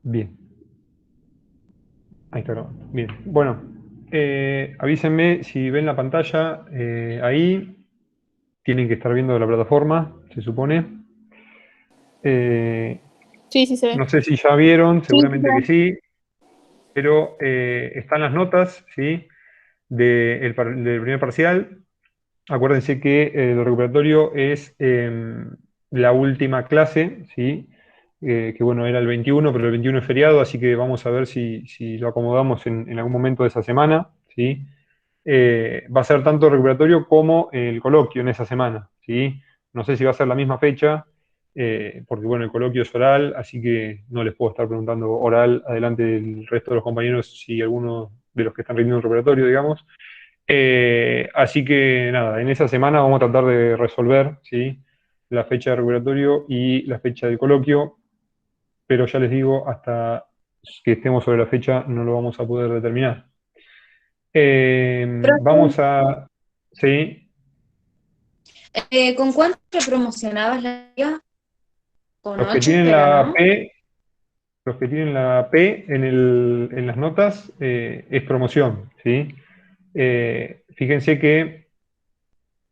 Bien, ahí está grabando. Bien, bueno, avísenme si ven la pantalla ahí. Tienen que estar viendo la plataforma, se supone. Eh, Sí, sí se ve. no sé si ya vieron, Sí, sí se seguramente que ve. sí, pero están las notas, ¿sí? Del primer parcial. Acuérdense que el recuperatorio es la última clase, ¿sí? Que bueno, era el 21, pero el 21 es feriado, así que vamos a ver si lo acomodamos en algún momento de esa semana, ¿sí? Va a ser tanto el recuperatorio como el coloquio en esa semana, ¿sí? No sé si va a ser la misma fecha, porque bueno, el coloquio es oral, así que no les puedo estar preguntando oral adelante del resto de los compañeros si alguno de los que están rindiendo el recuperatorio, digamos. Así que nada, en esa semana vamos a tratar de resolver, ¿sí? La fecha de recuperatorio y la fecha del coloquio, pero ya les digo, hasta que estemos sobre la fecha no lo vamos a poder determinar. Profe, Vamos a... Sí, ¿Con cuánto te promocionabas la liga? Con los que 8 tienen era, la ¿no? P, los que tienen la P en las notas, es promoción, ¿sí? Fíjense que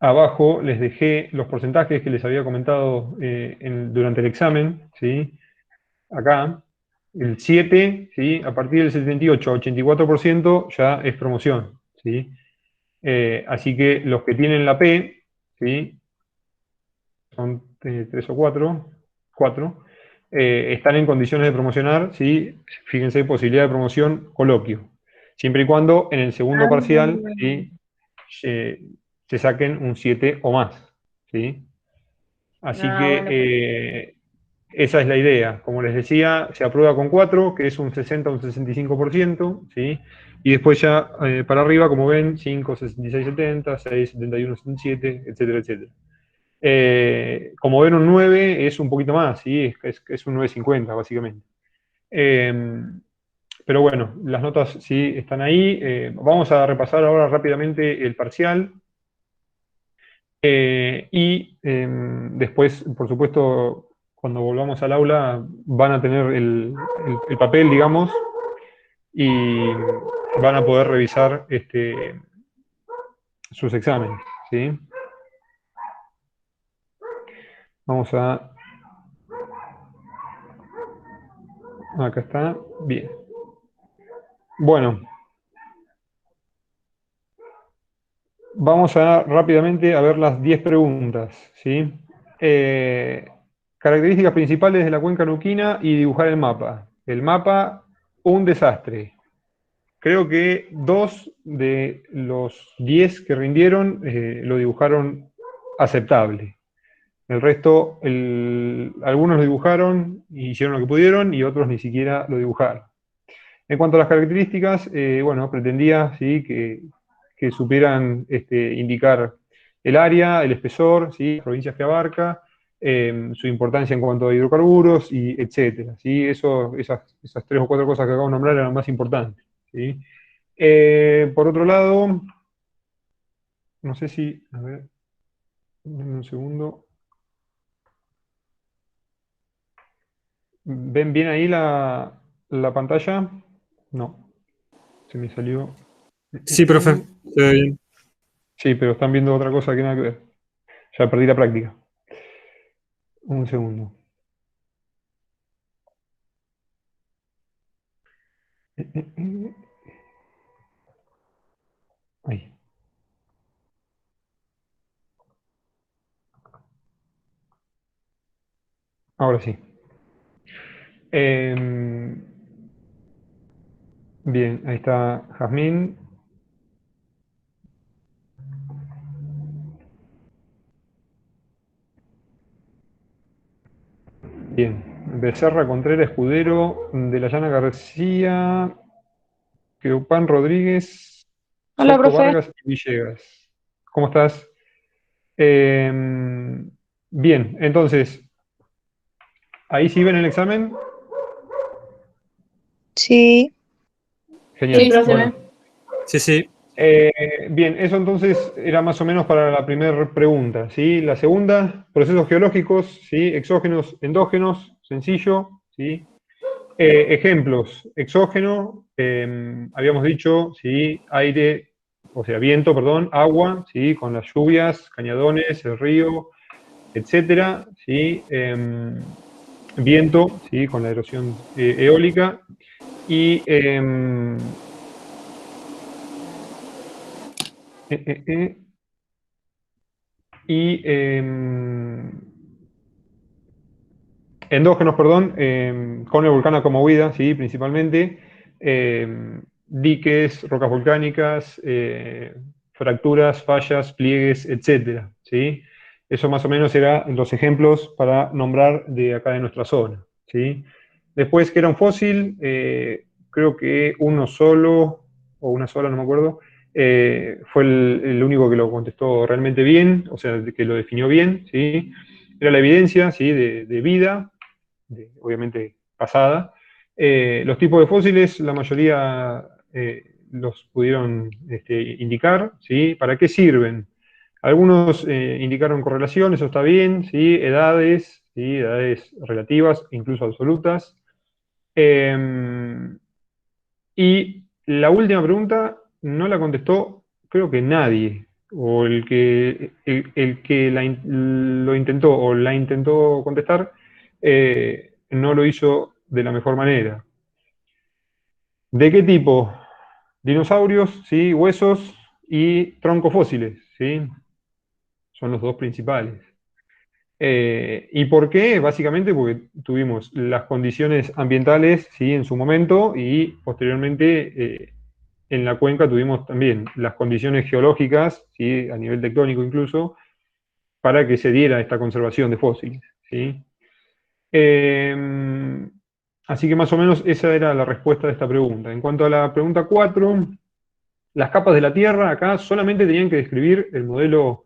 abajo les dejé los porcentajes que les había comentado durante el examen, ¿sí? Acá, el 7, ¿sí? A partir del 78 a 84% ya es promoción, ¿sí? Así que los que tienen la P, ¿sí? Son tres o cuatro, están en condiciones de promocionar, ¿sí? Fíjense, posibilidad de promoción, coloquio. Siempre y cuando en el segundo parcial, ah, ¿sí? eh, se saquen un 7 o más, ¿sí? Así que Bueno, pero esa es la idea. Como les decía, se aprueba con 4, que es un 60 o un 65%, ¿sí? Y después ya para arriba, como ven, 5, 66, 70, 6, 71, 77, etcétera, etcétera. Como ven, un 9 es un poquito más, ¿sí? Es un 9,50 básicamente. Eh, pero bueno, las notas sí están ahí. Vamos a repasar ahora rápidamente el parcial. Después, por supuesto, cuando volvamos al aula, van a tener el papel, digamos, y van a poder revisar sus exámenes, ¿sí? Vamos a... Acá está. Bien. Bueno, vamos a rápidamente a ver las 10 preguntas, ¿sí? Eh, Características principales de la cuenca neuquina y dibujar el mapa. El mapa, un desastre. Creo que 2 de los 10 que rindieron lo dibujaron aceptable. El resto, algunos lo dibujaron y hicieron lo que pudieron y otros ni siquiera lo dibujaron. En cuanto a las características, bueno, pretendía ¿sí? que supieran indicar el área, el espesor, ¿sí? Las provincias que abarca, su importancia en cuanto a hidrocarburos, y etcétera. ¿Sí? Esas 3 o 4 cosas que acabo de nombrar eran las más importantes. ¿Sí? Por otro lado, no sé si, a ver, denme un segundo. ¿Ven bien ahí la pantalla? No, se me salió. Sí, profe, se ve bien. Sí, pero están viendo otra cosa que nada que ver. Ya perdí la práctica. Un segundo. Ahí, ahora sí. Em, bien, ahí está Jazmín. Bien. Becerra, Contreras, Escudero, de la Llana García, Queupan Rodríguez, hola, Soto profe. Vargas y Villegas. ¿Cómo estás? Em, bien, entonces, ahí sí ven el examen. Sí. sí, Genial. Sí, sí se profe. Bueno, ve. Sí, sí. bien, eso entonces era más o menos para la primera pregunta, ¿sí? La segunda, procesos geológicos, ¿sí? Exógenos, endógenos, sencillo, ¿sí? Ejemplos, exógeno, habíamos dicho, ¿sí? Aire, o sea, viento, perdón, agua, ¿sí? Con las lluvias, cañadones, el río, etcétera, ¿sí? Viento, ¿sí? Con la erosión eólica, y eh, eh, eh, y endógenos, perdón, con el volcán Acomovida, ¿sí? Principalmente, diques, rocas volcánicas, fracturas, fallas, pliegues, etcétera, ¿sí? Eso más o menos eran los ejemplos para nombrar de acá de nuestra zona, ¿sí? Después, que era un fósil, creo que uno solo, o una sola, no me acuerdo, fue el único que lo contestó realmente bien, o sea, que lo definió bien, ¿sí? Era la evidencia, ¿sí? De vida, obviamente pasada. Los tipos de fósiles, la mayoría los pudieron indicar, ¿sí? ¿Para qué sirven? Algunos indicaron correlación, eso está bien, ¿sí? Edades, ¿sí? Edades relativas, incluso absolutas. Y la última pregunta no la contestó, creo que nadie, o el que lo intentó o la intentó contestar, no lo hizo de la mejor manera. ¿De qué tipo? Dinosaurios, ¿sí? Huesos y troncos fósiles, ¿sí? Son los dos principales. ¿Y por qué? Básicamente porque tuvimos las condiciones ambientales, ¿sí? En su momento, y posteriormente en la cuenca tuvimos también las condiciones geológicas, ¿sí? A nivel tectónico incluso, para que se diera esta conservación de fósiles, ¿sí? Eh, Así que más o menos esa era la respuesta de esta pregunta. En cuanto a la pregunta 4, las capas de la Tierra acá solamente tenían que describir el modelo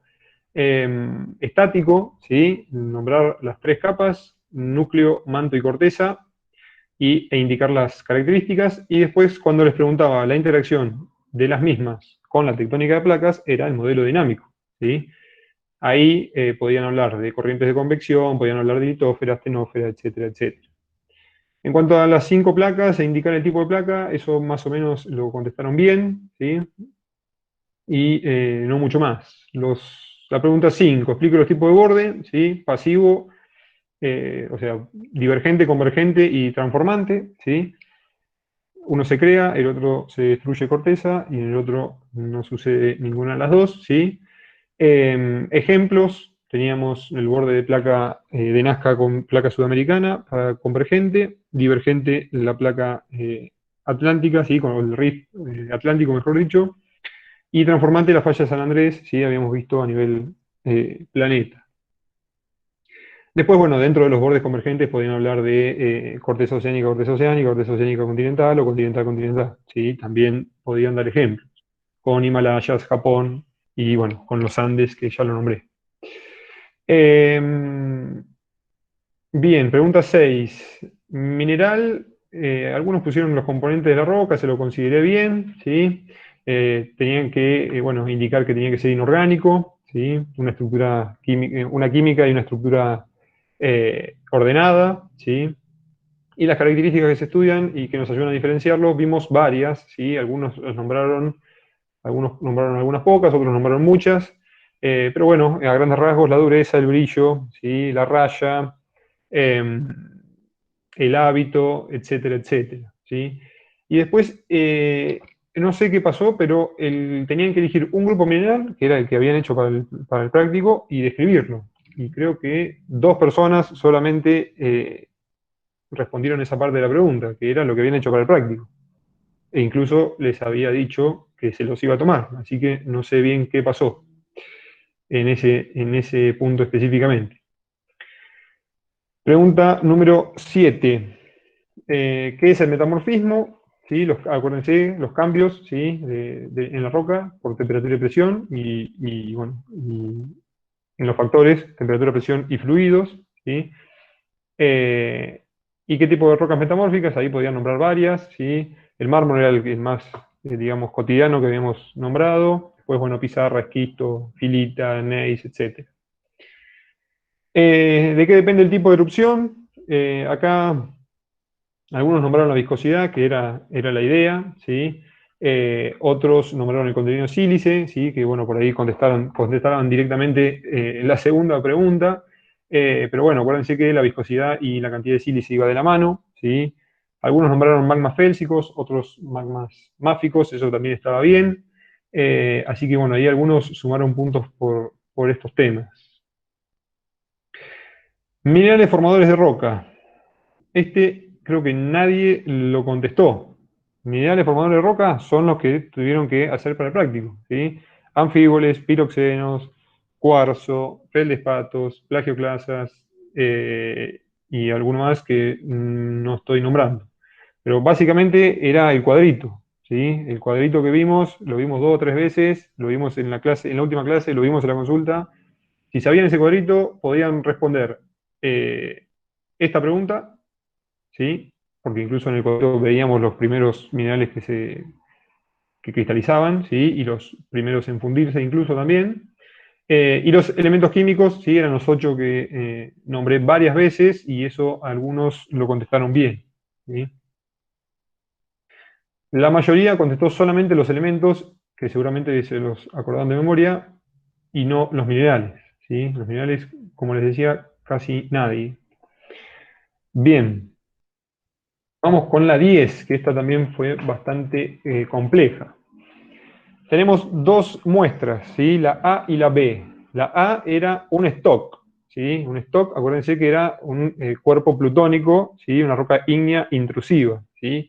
estático, ¿sí? Nombrar las tres capas, núcleo, manto y corteza, e indicar las características. Y después, cuando les preguntaba la interacción de las mismas con la tectónica de placas, era el modelo dinámico, ¿sí? Ahí podían hablar de corrientes de convección, podían hablar de litósfera, astenósfera, etcétera, etcétera. En cuanto a las 5 placas e indicar el tipo de placa, eso más o menos lo contestaron bien, ¿sí? Y no mucho más. La pregunta 5, explico los tipos de borde, ¿sí? Pasivo, o sea, divergente, convergente y transformante, ¿sí? Uno se crea, el otro se destruye corteza y en el otro no sucede ninguna de las dos, ¿sí? Ejemplos, teníamos el borde de placa de Nazca con placa sudamericana, convergente, divergente la placa atlántica, ¿sí? Con el rift atlántico, mejor dicho, y transformante la falla de San Andrés, ¿sí? Habíamos visto a nivel planeta. Después, bueno, dentro de los bordes convergentes podían hablar de corteza oceánica, corteza oceánica, corteza oceánica continental o continental continental, ¿sí? También podían dar ejemplos, con Himalayas, Japón y, bueno, con los Andes, que ya lo nombré. Bien, pregunta 6. Mineral, algunos pusieron los componentes de la roca, se lo consideré bien, ¿sí? Tenían que, bueno, indicar que tenía que ser inorgánico, ¿sí? Una estructura química, una química y una estructura ordenada, ¿sí? Y las características que se estudian y que nos ayudan a diferenciarlo, vimos varias, ¿sí? Algunos nombraron algunas pocas, otros nombraron muchas, pero bueno, a grandes rasgos, la dureza, el brillo, ¿sí? La raya, eh, el hábito, etcétera, etcétera, ¿sí? Y después, no sé qué pasó, pero tenían que elegir un grupo mineral, que era el que habían hecho para el práctico, y describirlo. Y creo que 2 personas solamente respondieron esa parte de la pregunta, que era lo que habían hecho para el práctico. E incluso les había dicho que se los iba a tomar, así que no sé bien qué pasó en ese punto específicamente. Pregunta número 7. ¿Qué es el metamorfismo? ¿Sí? Acuérdense, los cambios, ¿sí? En la roca por temperatura y presión bueno, y en los factores, temperatura, presión y fluidos, ¿sí? ¿Y qué tipo de rocas metamórficas? Ahí podían nombrar varias, ¿sí? El mármol era el más, digamos, cotidiano que habíamos nombrado. Después, bueno, pizarra, esquisto, filita, gneiss, etc. ¿De qué depende el tipo de erupción? Acá Algunos nombraron la viscosidad, que era la idea, ¿sí? Otros nombraron el contenido sílice, ¿sí? Que bueno, por ahí contestaron directamente la segunda pregunta. Pero bueno, acuérdense que la viscosidad y la cantidad de sílice iba de la mano, ¿sí? Algunos nombraron magmas félsicos, otros magmas máficos, eso también estaba bien. Así que bueno, ahí algunos sumaron puntos por estos temas. Minerales formadores de roca. Este creo que nadie lo contestó. Minerales formadores de roca son los que tuvieron que hacer para el práctico, ¿sí? Anfíboles, piroxenos, cuarzo, feldespatos, plagioclasas y alguno más que no estoy nombrando. Pero básicamente era el cuadrito, ¿sí? El cuadrito que vimos, lo vimos 2 o 3 veces, lo vimos en la clase, en la última clase, lo vimos en la consulta. Si sabían ese cuadrito, podían responder esta pregunta, ¿sí? Porque incluso en el cuadrito veíamos los primeros minerales que cristalizaban, ¿sí? Y los primeros en fundirse incluso también. Y los elementos químicos, sí, eran los 8 que nombré varias veces y eso algunos lo contestaron bien, ¿sí? La mayoría contestó solamente los elementos, que seguramente se los acordaron de memoria, y no los minerales, ¿sí? Los minerales, como les decía, casi nadie. Bien, vamos con la 10, que esta también fue bastante compleja. Tenemos 2 muestras, ¿sí? La A y la B. La A era un stock, ¿sí? Un stock, acuérdense que era un cuerpo plutónico, ¿sí? Una roca ígnea intrusiva, ¿sí?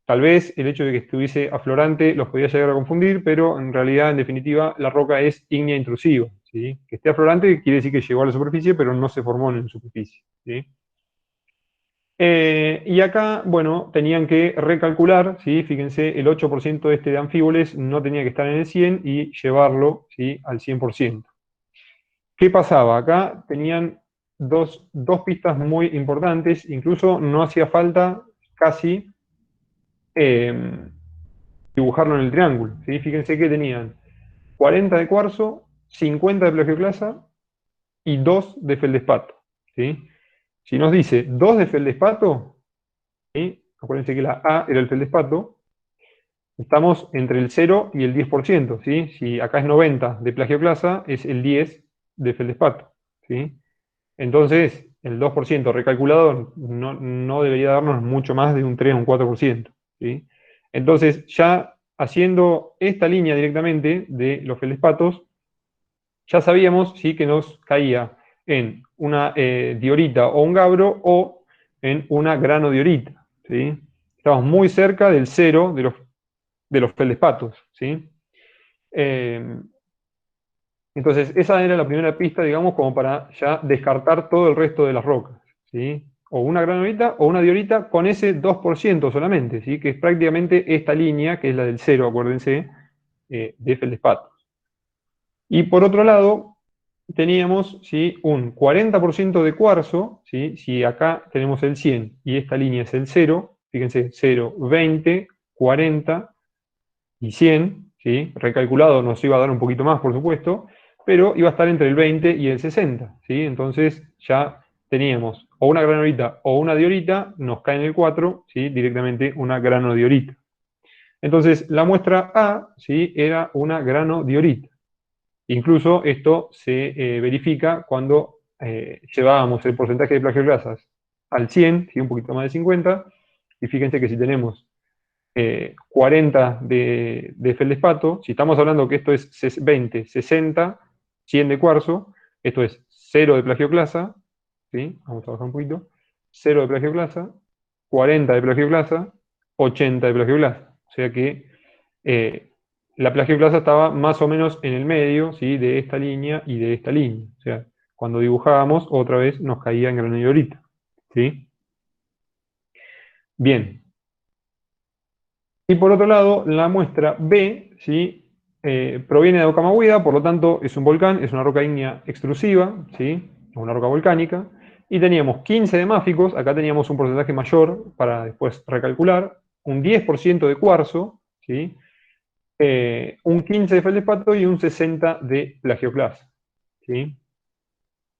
Tal vez el hecho de que estuviese aflorante los podía llegar a confundir, pero en realidad, en definitiva, la roca es ígnea intrusiva, ¿sí? Que esté aflorante quiere decir que llegó a la superficie, pero no se formó en la superficie, ¿sí? Y acá, bueno, tenían que recalcular, ¿sí? Fíjense, el 8% de este de anfíboles no tenía que estar en el 100 y llevarlo, ¿sí? Al 100%. ¿Qué pasaba? Acá tenían dos pistas muy importantes, incluso no hacía falta casi eh, dibujarlo en el triángulo, ¿sí? Fíjense que tenían 40 de cuarzo, 50 de plagioclasa y 2 de feldespato, ¿sí? Si nos dice 2 de feldespato, ¿sí? Acuérdense que la A era el feldespato, estamos entre el 0 y el 10%, ¿sí? Si acá es 90 de plagioclasa, es el 10 de feldespato, ¿sí? Entonces, el 2% recalculado no debería darnos mucho más de un 3 o un 4%, ¿sí? Entonces, ya haciendo esta línea directamente de los feldespatos, ya sabíamos, ¿sí? Que nos caía en una diorita o un gabro o en una granodiorita, ¿sí? Estamos muy cerca del 0 de los feldespatos, ¿sí? Eh, entonces, esa era la primera pista, digamos, como para ya descartar todo el resto de las rocas, ¿sí? O una granolita o una diorita con ese 2% solamente, ¿sí? Que es prácticamente esta línea, que es la del 0, acuérdense, de feldespatos. Y por otro lado, teníamos, ¿sí? Un 40% de cuarzo, ¿sí? Si acá tenemos el 100 y esta línea es el 0, fíjense, 0, 20, 40 y 100, ¿sí? Recalculado nos iba a dar un poquito más, por supuesto, pero iba a estar entre el 20 y el 60, ¿sí? Entonces ya teníamos o una granolita o una diorita, nos cae en el 4, ¿sí? Directamente una granodiorita. Entonces la muestra A, ¿sí? Era una granodiorita. Incluso esto se verifica cuando llevábamos el porcentaje de plagioclasas al 100, ¿sí? Un poquito más de 50, y fíjense que si tenemos 40 de feldespato, si estamos hablando que esto es 20, 60, 100 de cuarzo, esto es 0 de plagioclasa, ¿sí? Vamos a bajar un poquito, 0 de plagioclasa, 40 de plagioclasa, 80 de plagioclasa. O sea que la plagioclasa estaba más o menos en el medio, ¿sí? De esta línea y de esta línea. O sea, cuando dibujábamos, otra vez nos caía en granulorita, ¿sí? Bien. Y por otro lado, la muestra B, ¿sí? Proviene de Ocamagüida, por lo tanto es un volcán, es una roca ígnea extrusiva, ¿sí? Una roca volcánica. Y teníamos 15 de máficos, acá teníamos un porcentaje mayor para después recalcular, un 10% de cuarzo, ¿sí? Un 15 de feldespato y un 60 de plagioclasa, ¿sí?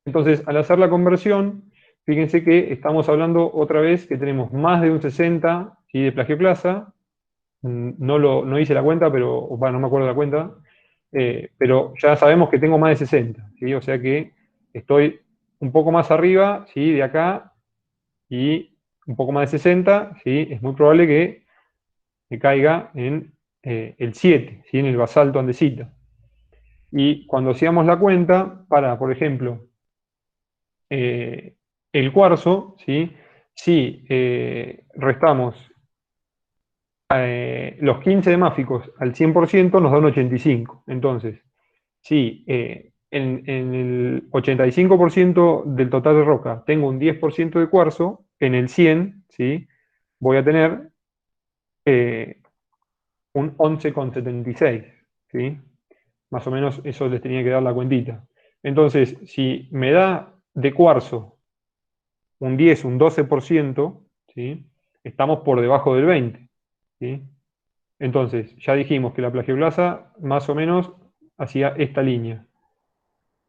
Entonces, al hacer la conversión, fíjense que estamos hablando otra vez que tenemos más de un 60, ¿sí?, de plagioclasa. No hice la cuenta, pero bueno, no me acuerdo la cuenta, pero ya sabemos que tengo más de 60, ¿sí? O sea que estoy un poco más arriba, ¿sí?, de acá, y un poco más de 60, ¿sí?, es muy probable que me caiga en el 7, ¿sí?, en el basalto andesita. Y cuando hacíamos la cuenta, para, por ejemplo, el cuarzo, ¿sí?, si restamos los 15 de máficos al 100% nos da un 85. Entonces, si en el 85% del total de roca tengo un 10% de cuarzo, en el 100, ¿sí?, voy a tener un 11,76, ¿sí? Más o menos eso les tenía que dar la cuentita. Entonces, si me da de cuarzo un 10, un 12%, ¿sí?, estamos por debajo del 20, ¿sí? Entonces, ya dijimos que la plagioclasa más o menos hacía esta línea.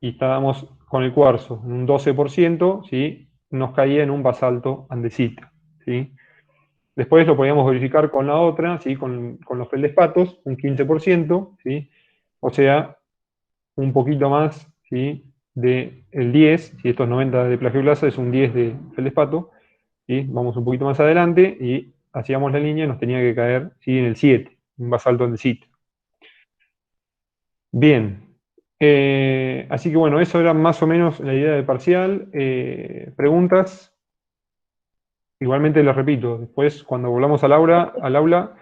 Y estábamos con el cuarzo en un 12%, ¿sí?, nos caía en un basalto andesita, ¿sí? Después lo podíamos verificar con la otra, ¿sí?, con los feldespatos, un 15%, ¿sí? O sea, un poquito más, ¿sí?, del 10, si estos 90 de plagioclasa es un 10 de feldespato, ¿sí? Vamos un poquito más adelante y hacíamos la línea y nos tenía que caer, ¿sí?, en el 7, un basalto andesita. Bien. Así que bueno, eso era más o menos la idea del parcial. ¿Preguntas? Igualmente les repito, después cuando volvamos al aula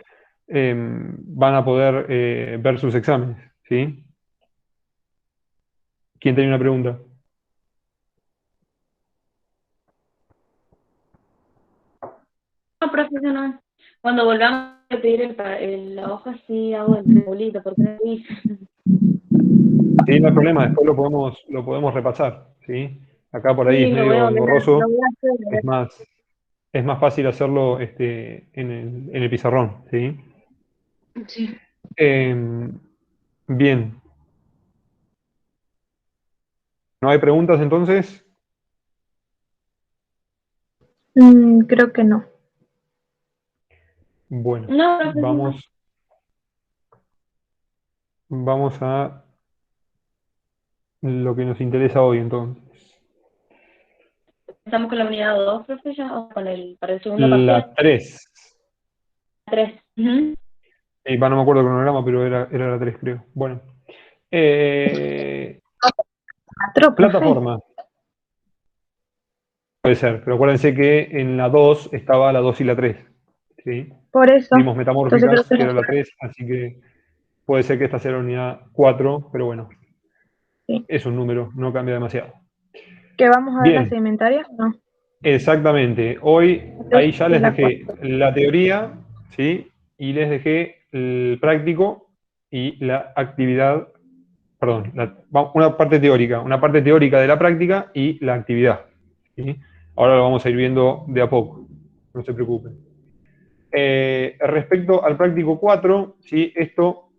van a poder ver sus exámenes, ¿sí? ¿Quién tiene una pregunta? No, profesional. Cuando volvamos a pedir la hoja, sí hago el triangulito, porque no lo hice. Sí, no hay problema, después lo podemos repasar, ¿sí? Acá por ahí es Sí, lo voy a medio volver a, lo engorroso, voy a hacer. es más fácil hacerlo en el pizarrón, ¿sí? Sí. Bien. ¿No hay preguntas entonces? Creo que no. Bueno, No, profesional. vamos a lo que nos interesa hoy entonces. Estamos con la unidad 2, profe, ya, o para el segundo parcial. La 3. 3. No me acuerdo el cronograma, pero era la 3, creo. Bueno. Cuatro, profe. Plataforma. Puede ser, pero acuérdense que en la 2 estaba la 2 y la 3, ¿sí? Por eso. Vimos Entonces creo metamórficas, que que es era la 3, así que puede ser que esta sea la unidad 4, pero bueno, sí. es un número, no cambia demasiado. ¿Que vamos a ver la Bien, sedimentaria? No. exactamente. Hoy La tres ahí ya y les la dejé cuatro. la teoría, ¿sí? Y les dejé el práctico y la actividad, perdón, una parte teórica de la práctica y la actividad, ¿sí? Ahora lo vamos a ir viendo de a poco, no se preocupen. Respecto al práctico 4, ¿sí?, esto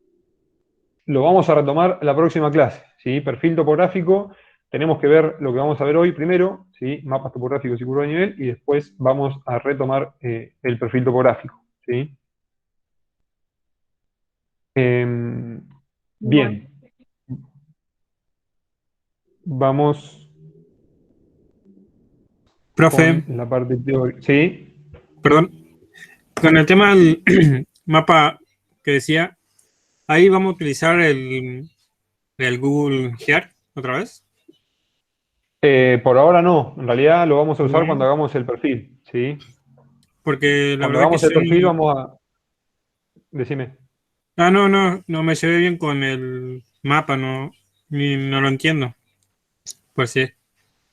lo vamos a retomar la próxima clase, ¿sí? Perfil topográfico, tenemos que ver lo que vamos a ver hoy primero, ¿sí? Mapas topográficos y curva de nivel, y después vamos a retomar el perfil topográfico, ¿sí? Bueno. Bien, vamos Profe, con la parte teórica, ¿sí? perdón. Con el tema del mapa que decía, ahí vamos a utilizar el Google Earth otra vez. Por ahora no, en realidad lo vamos a usar cuando No. hagamos el perfil, ¿sí? Porque la Cuando verdad que hagamos el perfil soy... vamos a... Decime. Ah, no me llevé bien con el mapa, no lo entiendo. Pues sí,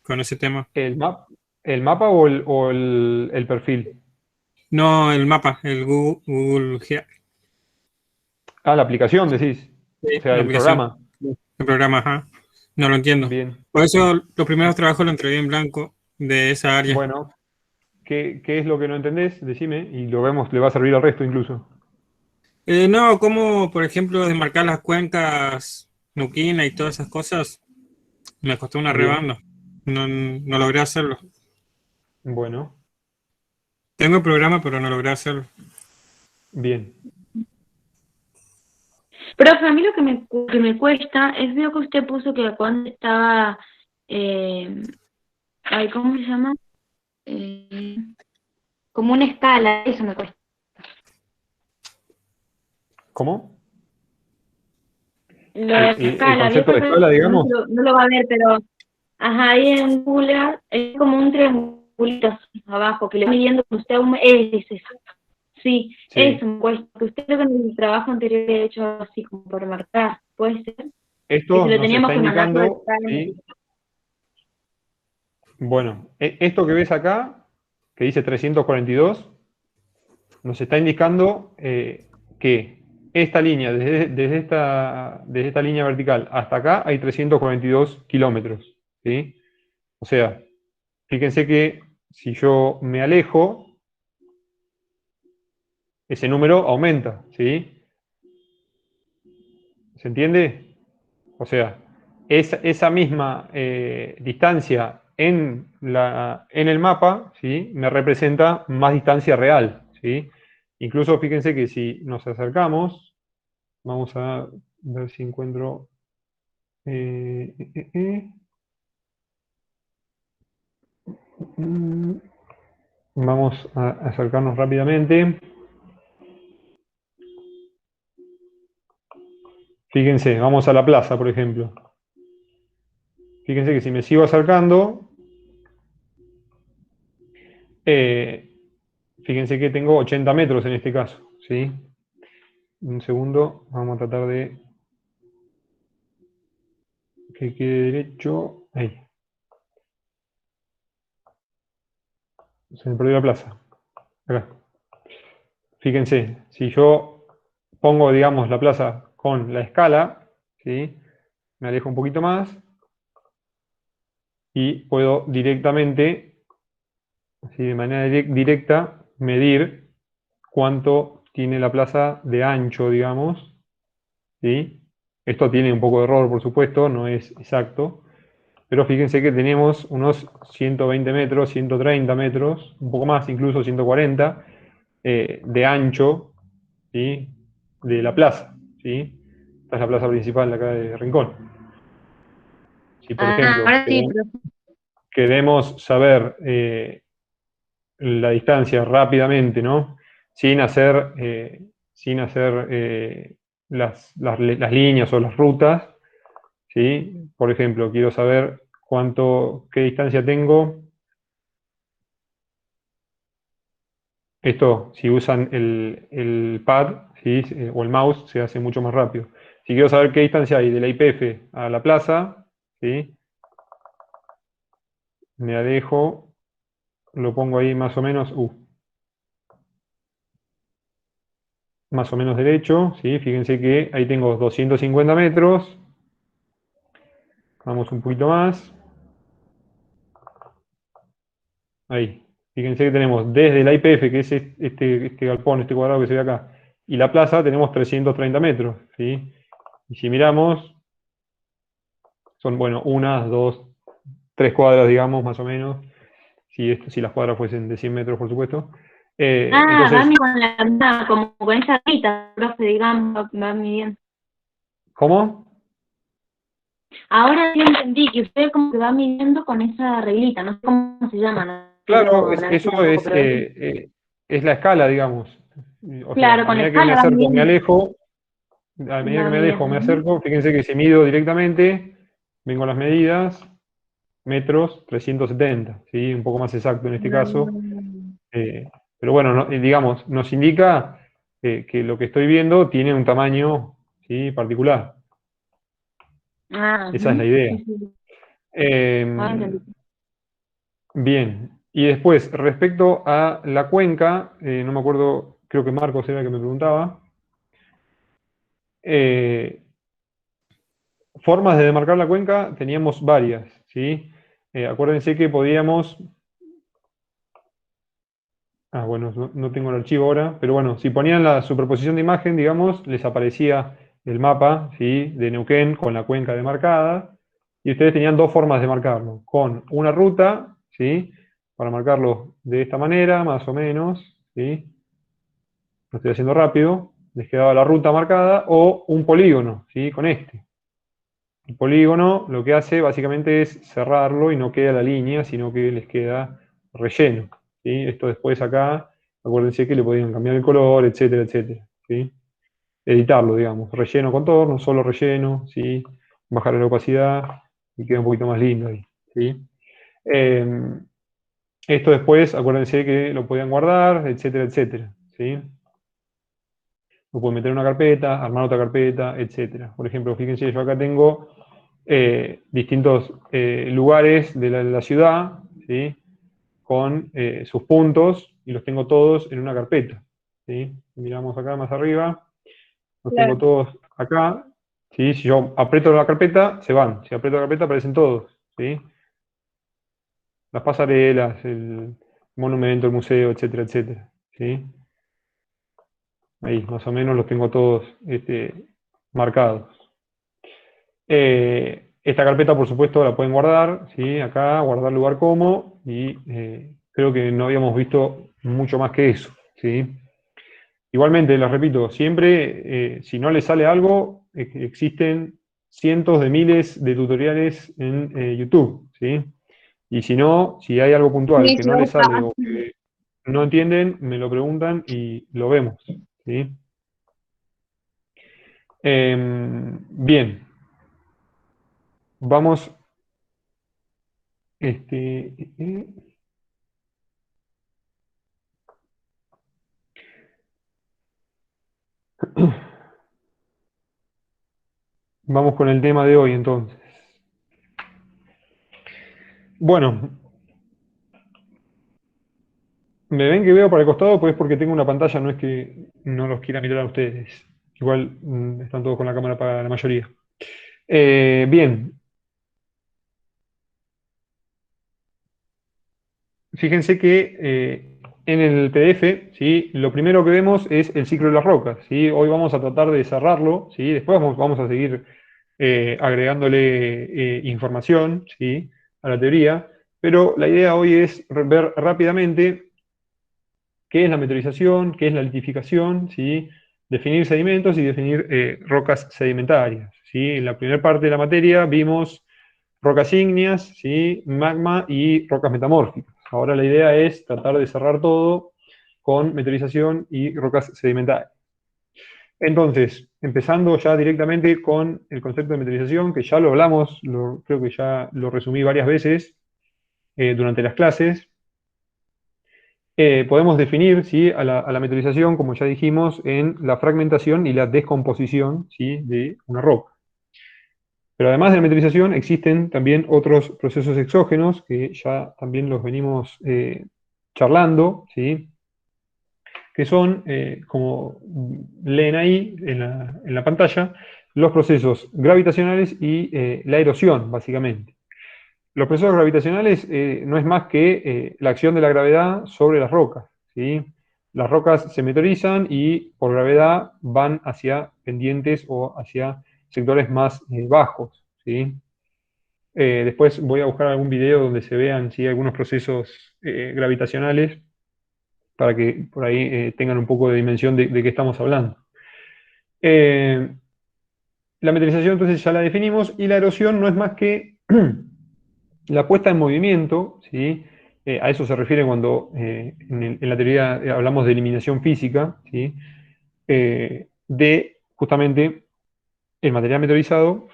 con ese tema. ¿El mapa o el perfil? No, el mapa, el Google Earth. Ah, la aplicación, decís. O Sí, sea, la el aplicación, programa. el programa, ajá. No lo entiendo. Bien. Por eso los primeros trabajos lo entregué en blanco de esa área. Bueno, ¿qué es lo que no entendés? Decime y lo vemos, le va a servir al resto incluso. No, como por ejemplo desmarcar las cuencas Nuquina y todas esas cosas, me costó una Bien. rebanda. No logré hacerlo. Bueno, Tengo el programa, pero no logré hacerlo. bien. Profe, a mí lo que me cuesta es, veo que usted puso que cuando estaba, ay, ¿cómo se llama? Eh, como una escala, eso me cuesta. ¿Cómo? Lo de la El escala, vio concepto que de escala, no, digamos. no lo va a ver, pero, ajá, ahí en Google es como un triangulito así, abajo, que le va midiendo que usted es eso. Sí, Sí. eso me cuesta. Que usted creo que en el trabajo anterior había hecho algo así como por marcar, puede ser. Que Esto si lo nos teníamos está que mandar por indicando, escala. ¿sí? Bueno, esto que ves acá, que dice 342, nos está indicando que esta línea, desde esta línea vertical hasta acá, hay 342 kilómetros, ¿sí? O sea, fíjense que si yo me alejo, ese número aumenta, ¿sí? ¿Se entiende? O sea, esa misma distancia en el mapa, ¿sí? Me representa más distancia real, ¿sí? Incluso fíjense que si nos acercamos, vamos a ver si encuentro... eh, eh, eh, mm, vamos a acercarnos rápidamente. Fíjense, vamos a la plaza, por ejemplo. Fíjense que si me sigo acercando, eh, fíjense que tengo 80 metros en este caso, ¿sí? Un segundo, vamos a tratar de que quede derecho. Ahí, se me perdió la plaza. Acá. Fíjense, si yo pongo, digamos, la plaza con la escala, ¿sí? Me alejo un poquito más y puedo directamente, así de manera directa, medir cuánto tiene la plaza de ancho, digamos, ¿sí? Esto tiene un poco de error, por supuesto, no es exacto, pero fíjense que tenemos unos 120 metros, 130 metros, un poco más, incluso 140, de ancho, ¿sí? De la plaza, ¿sí? Esta es la plaza principal de acá de Rincón. Si, por Ah, ejemplo, ahora sí, pero queremos saber la distancia rápidamente, ¿no? Sin hacer las líneas o las rutas, ¿sí? Por ejemplo, quiero saber qué distancia tengo. Esto, si usan el pad, ¿sí? O el mouse, se hace mucho más rápido. Si quiero saber qué distancia hay de la IPF a la plaza, ¿sí? Me alejo, lo pongo ahí más o menos derecho, ¿sí? Fíjense que ahí tengo 250 metros. Vamos un poquito más. Ahí. Fíjense que tenemos desde la IPF, que es este galpón, este cuadrado que se ve acá, y la plaza tenemos 330 metros, ¿sí? Y si miramos, son, bueno, unas, dos, tres cuadras, digamos, más o menos, si las cuadras fuesen de 100 metros, por supuesto. va Entonces, con como con esa rita, profe, digamos, va midiendo. ¿cómo? Ahora sí entendí que usted como que va midiendo con esa reglita, no sé cómo se llama, no Claro, quiero hablar así eso tampoco, pero es, es la escala, digamos. O sea, claro, a con la medida que me escala va acerco, me midiendo, alejo, a medida que va me alejo, midiendo. me Ujú. acerco, fíjense que si mido directamente, vengo a las medidas, metros 370, ¿sí? Un poco más exacto en este caso. Eh, pero bueno, digamos, nos indica que lo que estoy viendo tiene un tamaño, ¿sí? Particular. Ah, Esa es la ujú. idea. Sí, sí, ahora Eh, entendí. bien, y después, respecto a la cuenca, no me acuerdo, creo que Marcos era el que me preguntaba, eh, formas de demarcar la cuenca teníamos varias, ¿sí? Acuérdense que podíamos... bueno, no tengo el archivo ahora, pero bueno, si ponían la superposición de imagen, digamos, les aparecía el mapa, ¿sí? De Neuquén con la cuenca demarcada, y ustedes tenían dos formas de marcarlo, con una ruta, ¿sí? para marcarlo de esta manera, más o menos, ¿sí? Lo estoy haciendo rápido, les quedaba la ruta marcada, o un polígono, ¿sí? Con este. El polígono lo que hace básicamente es cerrarlo y no queda la línea, sino que les queda relleno, ¿sí? Esto después acá, acuérdense que le podían cambiar el color, etcétera, etcétera, ¿sí? Editarlo, digamos, relleno contorno, solo relleno, ¿sí? Bajar la opacidad y queda un poquito más lindo ahí, ¿sí? Esto después, acuérdense que lo podían guardar, etcétera, etcétera, ¿sí? Lo pueden meter en una carpeta, armar otra carpeta, etcétera. Por ejemplo, fíjense, yo acá tengo distintos lugares de la ciudad, ¿sí? Con sus puntos, y los tengo todos en una carpeta, ¿sí? Miramos acá más arriba, los tengo Claro. todos acá, ¿sí? Si yo aprieto la carpeta, se van. Si aprieto la carpeta, aparecen todos, ¿sí? Las pasarelas, el monumento, el museo, etcétera, etcétera, ¿sí? Ahí, más o menos los tengo todos marcados. Esta carpeta, por supuesto, la pueden guardar, ¿sí? Acá, guardar lugar como, y creo que no habíamos visto mucho más que eso, ¿sí? Igualmente, les repito, siempre, si no les sale algo, existen cientos de miles de tutoriales en YouTube, ¿sí? Y si no, si hay algo puntual Sí, que no yo les sale buscaba. o que no entienden, me lo preguntan y lo vemos, ¿sí? Bien, vamos, vamos con el tema de hoy entonces. Bueno, me ven que veo para el costado, pues porque tengo una pantalla, no es que no los quiera mirar a ustedes. Igual están todos con la cámara para la mayoría. Bien, fíjense que en el PDF, ¿sí? Lo primero que vemos es el ciclo de las rocas, ¿sí? Hoy vamos a tratar de cerrarlo, ¿sí? Después vamos a seguir agregándole información, ¿sí? A la teoría, pero la idea hoy es ver rápidamente qué es la meteorización, qué es la litificación, ¿sí? Definir sedimentos y definir rocas sedimentarias, ¿sí? En la primera parte de la materia vimos rocas ígneas, ¿sí? Magma y rocas metamórficas. Ahora la idea es tratar de cerrar todo con meteorización y rocas sedimentarias. Entonces, empezando ya directamente con el concepto de meteorización, que ya lo hablamos, creo que ya lo resumí varias veces durante las clases. Podemos definir, ¿sí? a la meteorización, como ya dijimos, en la fragmentación y la descomposición, ¿sí? de una roca. Pero además de la meteorización, existen también otros procesos exógenos que ya también los venimos charlando, ¿sí? Que son, como leen ahí en la pantalla, los procesos gravitacionales y la erosión, básicamente. Los procesos gravitacionales no es más que la acción de la gravedad sobre las rocas, ¿sí? Las rocas se meteorizan y por gravedad van hacia pendientes o hacia sectores más bajos, ¿sí? Después voy a buscar algún video donde se vean, ¿sí? Algunos procesos gravitacionales para que por ahí tengan un poco de dimensión de qué estamos hablando. Eh, la meteorización entonces ya la definimos, y la erosión no es más que la puesta en movimiento, ¿sí? A eso se refiere cuando en la teoría hablamos de eliminación física, ¿sí? De justamente el material meteorizado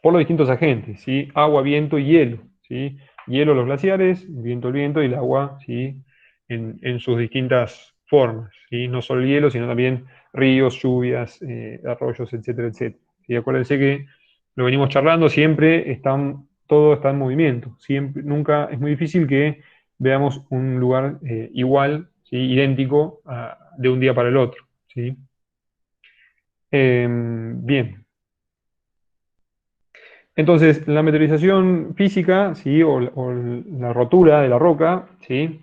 por los distintos agentes, ¿sí? Agua, viento y hielo, ¿sí? Hielo los glaciares, viento el viento y el agua, ¿sí? En sus distintas formas, ¿sí? No solo el hielo, sino también ríos, lluvias, arroyos, etcétera, etcétera. ¿Sí? Acuérdense que lo venimos charlando, siempre todo está en movimiento, siempre, nunca, es muy difícil que veamos un lugar igual, ¿sí? Idéntico de un día para el otro, ¿sí? Bien. Entonces, la meteorización física, ¿sí? o la rotura de la roca, ¿sí?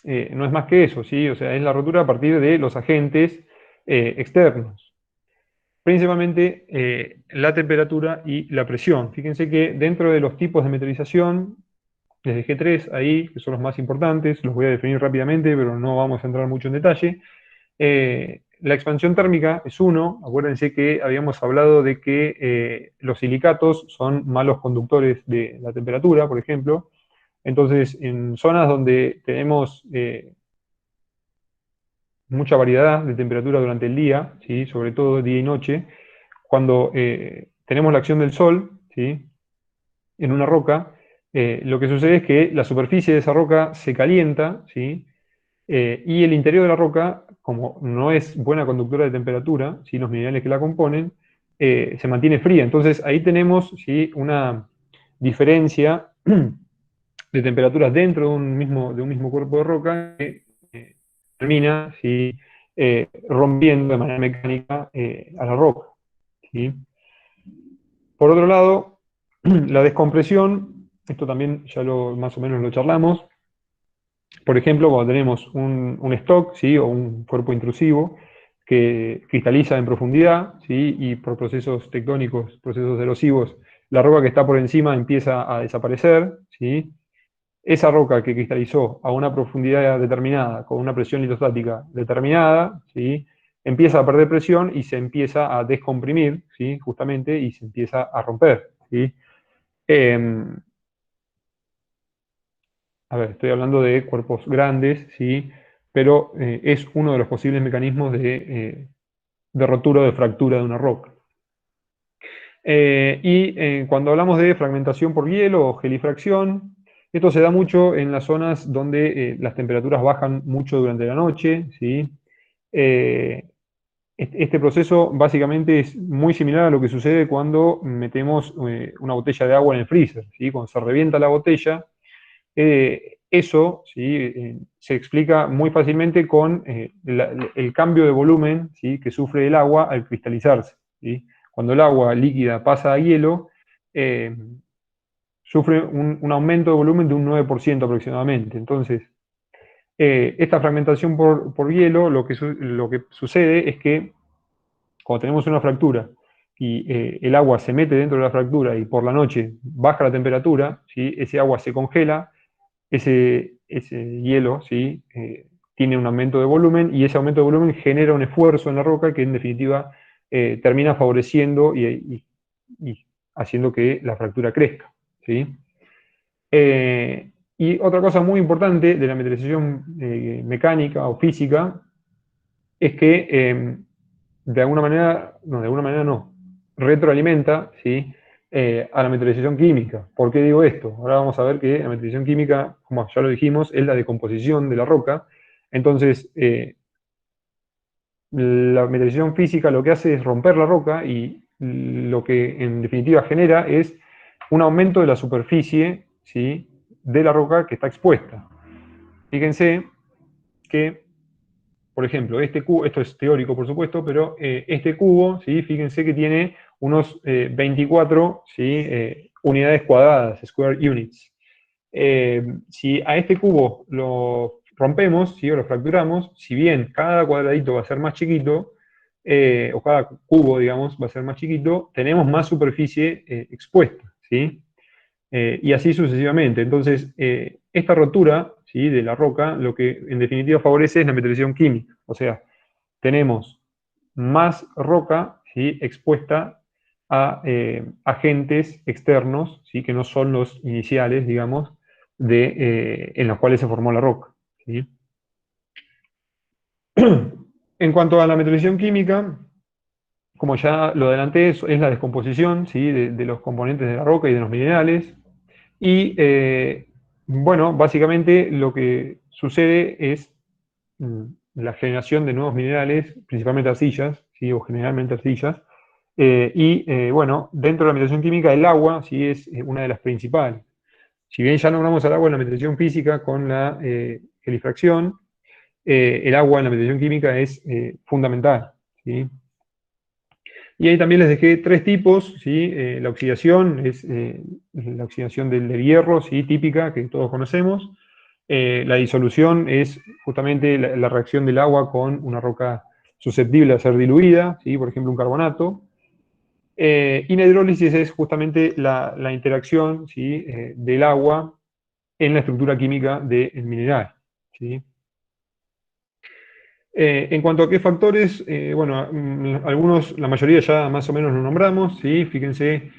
No es más que eso, ¿sí? O sea, es la rotura a partir de los agentes externos, principalmente la temperatura y la presión. Fíjense que dentro de los tipos de meteorización Les dejé 3 ahí, que son los más importantes, los voy a definir rápidamente, pero no vamos a entrar mucho en detalle. La expansión térmica es 1, acuérdense que habíamos hablado de que los silicatos son malos conductores de la temperatura, por ejemplo. Entonces, en zonas donde tenemos mucha variedad de temperatura durante el día, ¿sí? Sobre todo día y noche, cuando tenemos la acción del sol, ¿sí? En una roca, lo que sucede es que la superficie de esa roca se calienta, ¿sí? Y el interior de la roca, como no es buena conductora de temperatura, ¿sí? Los minerales que la componen, se mantiene fría. Entonces ahí tenemos, ¿sí? Una diferencia de temperaturas dentro de un mismo cuerpo de roca que termina, ¿sí? Rompiendo de manera mecánica a la roca, ¿sí? Por otro lado, la descompresión, esto también ya más o menos lo charlamos. Por ejemplo, cuando tenemos un stock, ¿sí? O un cuerpo intrusivo que cristaliza en profundidad, ¿sí? Y por procesos tectónicos, procesos erosivos, la roca que está por encima empieza a desaparecer, ¿sí? Esa roca que cristalizó a una profundidad determinada, con una presión litostática determinada, ¿sí? Empieza a perder presión y se empieza a descomprimir, ¿sí? Justamente, y se empieza a romper, ¿sí? A ver, estoy hablando de cuerpos grandes, ¿sí? Pero es uno de los posibles mecanismos de rotura o de fractura de una roca. Cuando hablamos de fragmentación por hielo o gelifracción, esto se da mucho en las zonas donde las temperaturas bajan mucho durante la noche, ¿sí? Este proceso básicamente es muy similar a lo que sucede cuando metemos una botella de agua en el freezer, ¿sí? Cuando se revienta la botella, eso, ¿sí? Se explica muy fácilmente con el cambio de volumen, ¿sí? Que sufre el agua al cristalizarse, ¿sí? Cuando el agua líquida pasa a hielo, eh, sufre un aumento de volumen de un 9% aproximadamente. Entonces, esta fragmentación por hielo, lo que sucede es que cuando tenemos una fractura y el agua se mete dentro de la fractura y por la noche baja la temperatura, ¿sí? Ese agua se congela, ese hielo, ¿sí? Tiene un aumento de volumen y ese aumento de volumen genera un esfuerzo en la roca que en definitiva termina favoreciendo y haciendo que la fractura crezca, ¿sí? Y otra cosa muy importante de la metallización mecánica o física es que de alguna manera, no, retroalimenta, ¿sí? A la metallización química. ¿Por qué digo esto? Ahora vamos a ver que la metallización química, como ya lo dijimos, es la decomposición de la roca. Entonces, la metallización física lo que hace es romper la roca y lo que en definitiva genera es un aumento de la superficie, ¿sí? De la roca que está expuesta. Fíjense que, por ejemplo, este cubo, esto es teórico por supuesto, pero este cubo, ¿sí? Fíjense que tiene unos 24, ¿sí? Unidades cuadradas, square units. Si a este cubo lo rompemos, ¿sí? O lo fracturamos, si bien cada cuadradito va a ser más chiquito, o cada cubo, digamos, va a ser más chiquito, tenemos más superficie expuesta, ¿sí? Y así sucesivamente. Entonces, esta rotura, ¿sí? De la roca, lo que en definitiva favorece es la metallización química. O sea, tenemos más roca, ¿sí? Expuesta a agentes externos, ¿sí? Que no son los iniciales, digamos, en los cuales se formó la roca, ¿sí? En cuanto a la metallización química, como ya lo adelanté, es la descomposición, ¿sí? De los componentes de la roca y de los minerales. Y bueno, básicamente lo que sucede es la generación de nuevos minerales, principalmente arcillas, ¿sí? O generalmente arcillas. Bueno, dentro de la metallización química, el agua sí es una de las principales. Si bien ya nombramos al agua en la metallización física con la gelifracción, el agua en la metallización química es fundamental, ¿sí? Y ahí también les dejé 3 tipos, ¿sí? La oxidación es la oxidación del hierro, ¿sí? Típica, que todos conocemos. La disolución es justamente la reacción del agua con una roca susceptible a ser diluida, ¿sí? Por ejemplo, un carbonato. Y la hidrólisis es justamente la interacción, ¿sí? Del agua en la estructura química del mineral, ¿sí? En cuanto a qué factores, bueno, algunos, la mayoría ya más o menos los nombramos, ¿sí? Fíjense,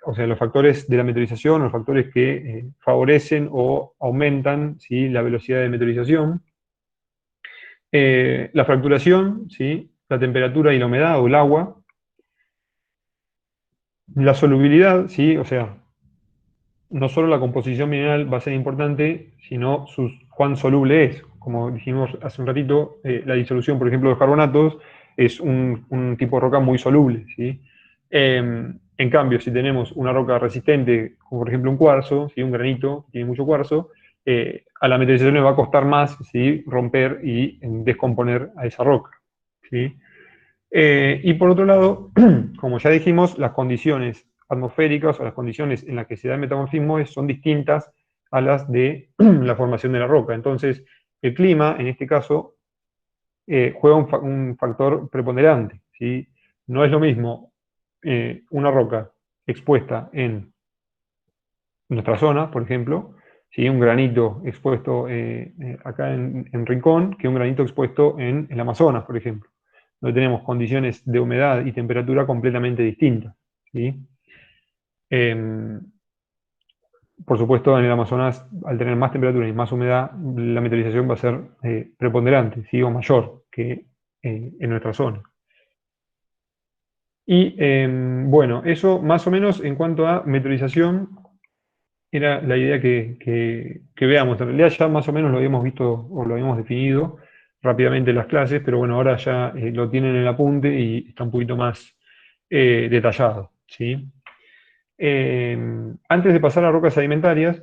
o sea, los factores de la meteorización, los factores que favorecen o aumentan, ¿sí?, la velocidad de meteorización. La fracturación, ¿sí?, la temperatura y la humedad o el agua. La solubilidad, ¿sí?, o sea, no solo la composición mineral va a ser importante, sino cuán soluble es. Como dijimos hace un ratito, la disolución, por ejemplo, de los carbonatos es un tipo de roca muy soluble, ¿sí? En cambio, si tenemos una roca resistente, como por ejemplo un cuarzo, ¿sí?, un granito que tiene mucho cuarzo, a la meteorización le va a costar más, ¿sí?, romper y descomponer a esa roca, ¿sí? Y por otro lado, como ya dijimos, las condiciones atmosféricas o las condiciones en las que se da el metamorfismo son distintas a las de la formación de la roca. Entonces, el clima, en este caso, juega un factor preponderante, ¿sí? No es lo mismo una roca expuesta en nuestra zona, por ejemplo, ¿sí?, un granito expuesto acá en Rincón, que un granito expuesto en el Amazonas, por ejemplo, donde tenemos condiciones de humedad y temperatura completamente distintas, ¿sí? Em, por supuesto, en el Amazonas, al tener más temperatura y más humedad, la meteorización va a ser preponderante, ¿sí?, o mayor que en nuestra zona. Y bueno, eso más o menos en cuanto a meteorización era la idea que veamos. En realidad ya más o menos lo habíamos visto o lo habíamos definido rápidamente en las clases, pero bueno, ahora ya lo tienen en el apunte y está un poquito más detallado, ¿sí? Antes de pasar a rocas sedimentarias,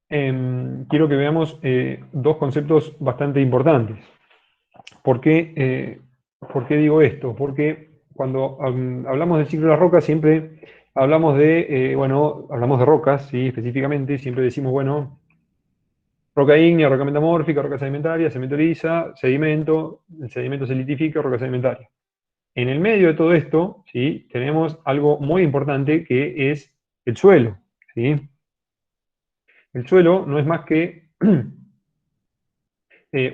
quiero que veamos dos conceptos bastante importantes. ¿Por qué digo esto? Porque cuando hablamos del ciclo de las rocas siempre hablamos de, bueno, hablamos de rocas, ¿sí?, específicamente, siempre decimos, bueno, roca ígnea, roca metamórfica, roca sedimentaria, se meteoriza, sedimento, el sedimento se litifica, roca sedimentaria. En el medio de todo esto, ¿sí?, tenemos algo muy importante que es el suelo, ¿sí? El suelo no es más que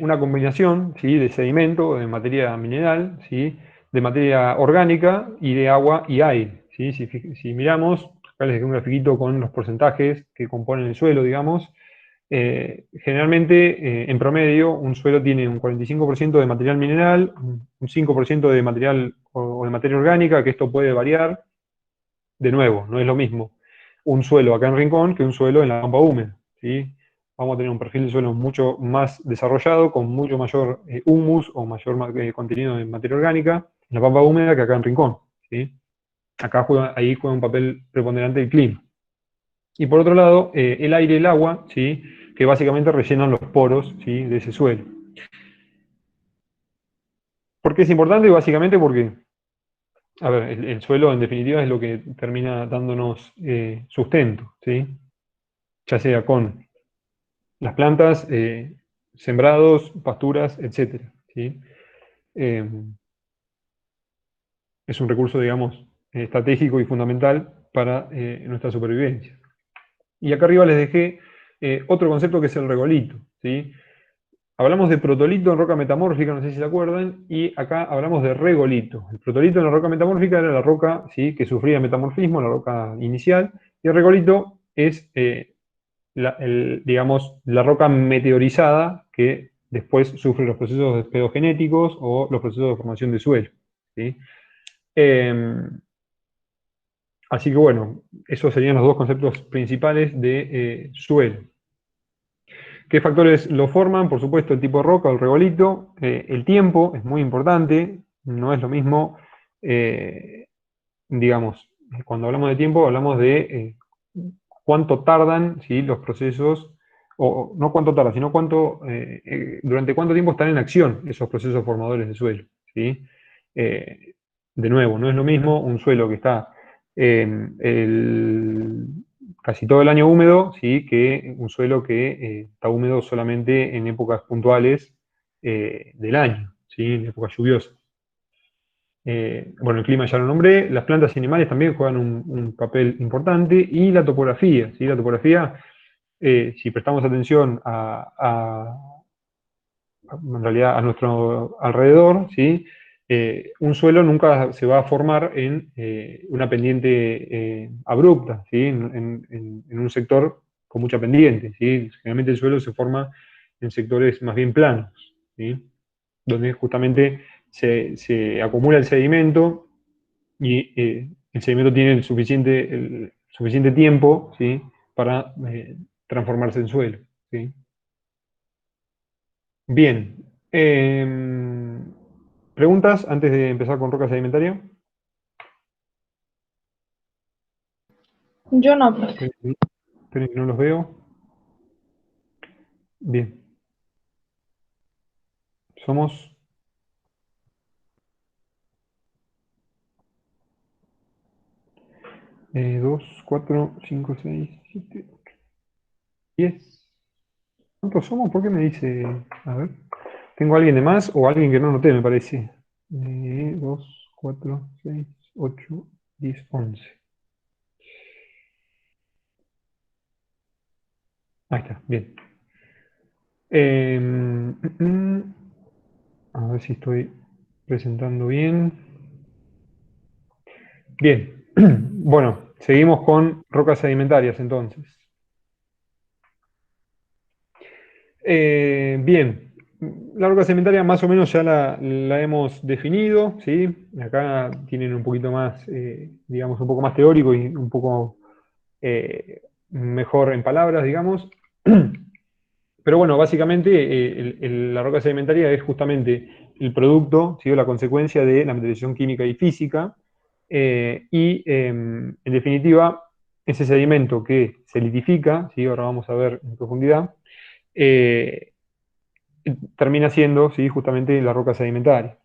una combinación, ¿sí?, de sedimento, de materia mineral, ¿sí?, de materia orgánica y de agua y aire, ¿sí? Si miramos, acá les dejé un grafiquito con los porcentajes que componen el suelo, digamos. Generalmente, en promedio, un suelo tiene un 45% de material mineral, un 5% de material o de materia orgánica, que esto puede variar. De nuevo, no es lo mismo un suelo acá en Rincón que un suelo en la pampa húmeda, ¿sí? Vamos a tener un perfil de suelo mucho más desarrollado, con mucho mayor humus o mayor contenido de materia orgánica en la pampa húmeda que acá en Rincón, ¿sí? Acá ahí juega un papel preponderante el clima. Y por otro lado, el aire y el agua, ¿sí?, que básicamente rellenan los poros, ¿sí?, de ese suelo. ¿Por qué es importante? Básicamente porque, a ver, el suelo en definitiva es lo que termina dándonos sustento, ¿sí?, ya sea con las plantas, sembrados, pasturas, etc., ¿sí? Es un recurso, digamos, estratégico y fundamental para nuestra supervivencia. Y acá arriba les dejé otro concepto que es el regolito, ¿sí? Hablamos de protolito en roca metamórfica, no sé si se acuerdan, y acá hablamos de regolito. El protolito en la roca metamórfica era la roca, ¿sí?, que sufría metamorfismo, la roca inicial, y el regolito es, digamos, la roca meteorizada que después sufre los procesos pedogenéticos o los procesos de formación de suelo, ¿sí? Así que bueno, esos serían los dos conceptos principales de suelo. ¿Qué factores lo forman? Por supuesto, el tipo de roca, el regolito. El tiempo es muy importante. No es lo mismo, digamos, cuando hablamos de tiempo, hablamos de cuánto tardan, ¿sí?, los procesos, o no cuánto tardan, sino durante cuánto tiempo están en acción esos procesos formadores de suelo, ¿sí? De nuevo, no es lo mismo un suelo que está casi todo el año húmedo, ¿sí?, que un suelo que está húmedo solamente en épocas puntuales del año, ¿sí?, en épocas lluviosas. Bueno, el clima ya lo nombré, las plantas y animales también juegan un papel importante, y la topografía, ¿sí? La topografía, si prestamos atención en realidad a nuestro alrededor, ¿sí? Un suelo nunca se va a formar en una pendiente abrupta, ¿sí? En un sector con mucha pendiente, ¿sí? Generalmente el suelo se forma en sectores más bien planos, ¿sí? Donde justamente se acumula el sedimento, y el sedimento tiene el suficiente tiempo, ¿sí? Para transformarse en suelo, ¿sí? Bien. ¿Preguntas antes de empezar con roca sedimentaria? Yo no, profe. Esperen que no los veo. Bien. Somos 2, 4, 5, 6, 7, 10. ¿Cuántos somos? ¿Por qué me dice? A ver. ¿Tengo alguien de más o alguien que no noté, me parece? 2, 4, 6, 8, 10, 11. Ahí está, bien. A ver si estoy presentando bien. Bien. Bueno, seguimos con rocas sedimentarias entonces. Bien. La roca sedimentaria más o menos ya la hemos definido, ¿sí? Acá tienen un poquito más, digamos, un poco más teórico y un poco mejor en palabras, digamos. Pero bueno, básicamente la roca sedimentaria es justamente el producto, ¿sí? O la consecuencia de la materialización química y física, y en definitiva, ese sedimento que se litifica, ¿sí? Ahora vamos a ver en profundidad, eh, termina siendo, ¿sí? Justamente la roca sedimentaria.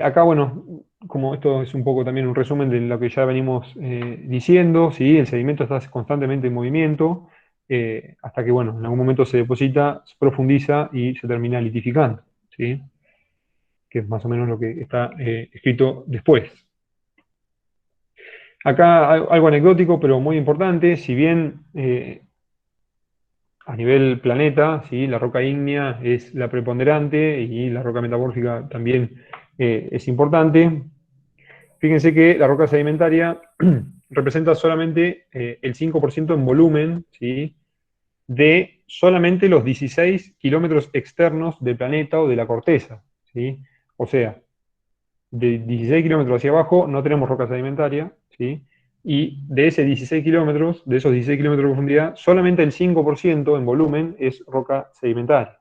Acá, bueno, como esto es un poco también un resumen de lo que ya venimos diciendo, ¿sí? El sedimento está constantemente en movimiento, hasta que, bueno, en algún momento se deposita, se profundiza y se termina litificando, ¿sí? Que es más o menos lo que está escrito después. Acá algo anecdótico, pero muy importante: si bien a nivel planeta, ¿sí? La roca ígnea es la preponderante y la roca metamórfica también es importante. Fíjense que la roca sedimentaria representa solamente el 5% en volumen, ¿sí? De solamente los 16 kilómetros externos del planeta o de la corteza, ¿sí? O sea, de 16 kilómetros hacia abajo no tenemos roca sedimentaria, ¿sí? Y de ese 16 kilómetros, de esos 16 kilómetros de profundidad, solamente el 5% en volumen es roca sedimentaria.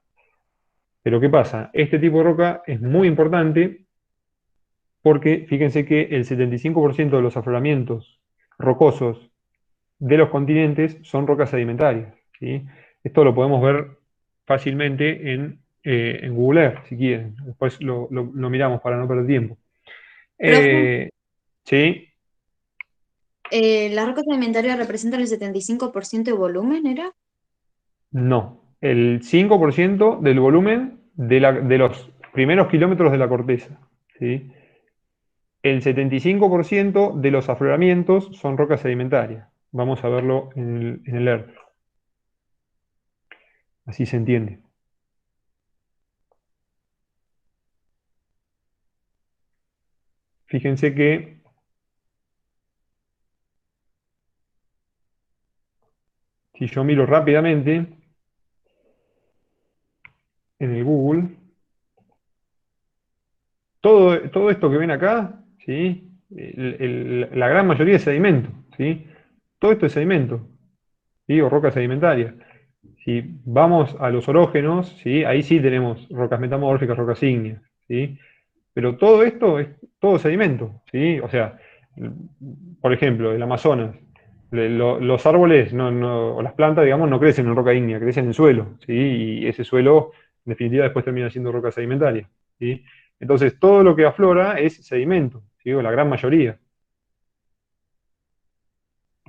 Pero ¿qué pasa? Este tipo de roca es muy importante porque fíjense que el 75% de los afloramientos rocosos de los continentes son rocas sedimentarias, ¿sí? Esto lo podemos ver fácilmente en Google Earth, si quieren. Después lo miramos para no perder tiempo. Profe, ¿Sí? ¿la roca sedimentaria representa el 75% de volumen, era? No. El 5% del volumen de los primeros kilómetros de la corteza, ¿sí? El 75% de los afloramientos son rocas sedimentarias. Vamos a verlo en el Earth. Así se entiende. Fíjense que si yo miro rápidamente en el Google, todo esto que ven acá, ¿sí? La gran mayoría es sedimento, ¿sí? Todo esto es sedimento, ¿sí? O roca sedimentaria. Si vamos a los orógenos, ¿sí? Ahí sí tenemos rocas metamórficas, rocas ígneas, ¿sí? Pero todo esto es todo sedimento, ¿sí? O sea, por ejemplo, el Amazonas, los árboles o las plantas, digamos, no crecen en roca ígnea, crecen en suelo, ¿sí? Y ese suelo, en definitiva, después termina siendo roca sedimentaria, ¿sí? Entonces, todo lo que aflora es sedimento, ¿sí? O la gran mayoría.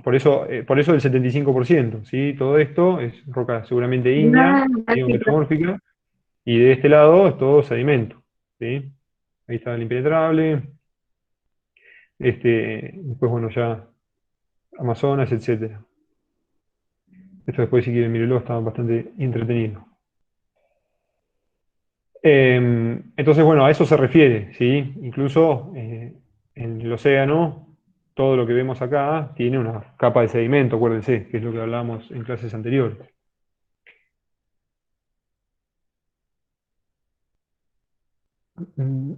Por eso el 75%, ¿sí? Todo esto es roca seguramente ígnea, Ah, ¿sí? O sí, profe. metamórfica, y de este lado es todo sedimento, ¿sí? Ahí está el impenetrable. Después, bueno, ya Amazonas, etcétera. Esto después, si quieren, mírenlo, está bastante entretenido. Entonces, bueno, a eso se refiere, ¿sí? Incluso en el océano, todo lo que vemos acá tiene una capa de sedimento, acuérdense, que es lo que hablábamos en clases anteriores. Mm,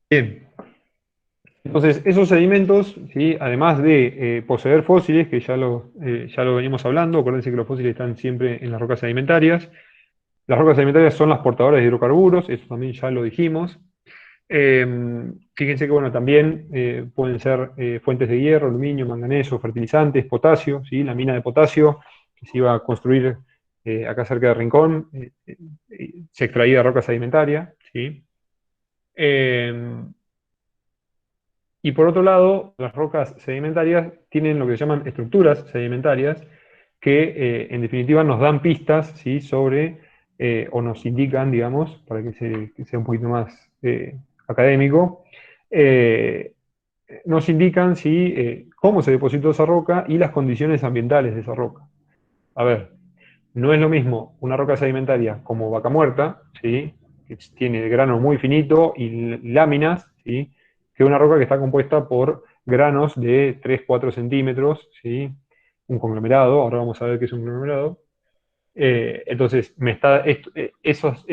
Bien. Entonces, esos sedimentos, ¿sí? Además de poseer fósiles, que ya lo venimos hablando, acuérdense que los fósiles están siempre en las rocas sedimentarias. Las rocas sedimentarias son las portadoras de hidrocarburos, eso también ya lo dijimos. Fíjense que bueno, también pueden ser fuentes de hierro, aluminio, manganeso, fertilizantes, potasio, ¿sí? La mina de potasio que se iba a construir acá cerca de Rincón, se extraía de roca sedimentaria, ¿sí? Y por otro lado, las rocas sedimentarias tienen lo que se llaman estructuras sedimentarias que en definitiva nos dan pistas, ¿sí? Sobre, o nos indican, digamos, para que sea un poquito más académico, eh, nos indican, ¿sí? Cómo se depositó esa roca y las condiciones ambientales de esa roca. A ver, no es lo mismo una roca sedimentaria como Vaca Muerta, ¿sí? Que tiene grano muy finito y láminas, ¿sí? Que una roca que está compuesta por granos de 3 4 centímetros, ¿sí? Un conglomerado, ahora vamos a ver qué es un conglomerado. Entonces, esos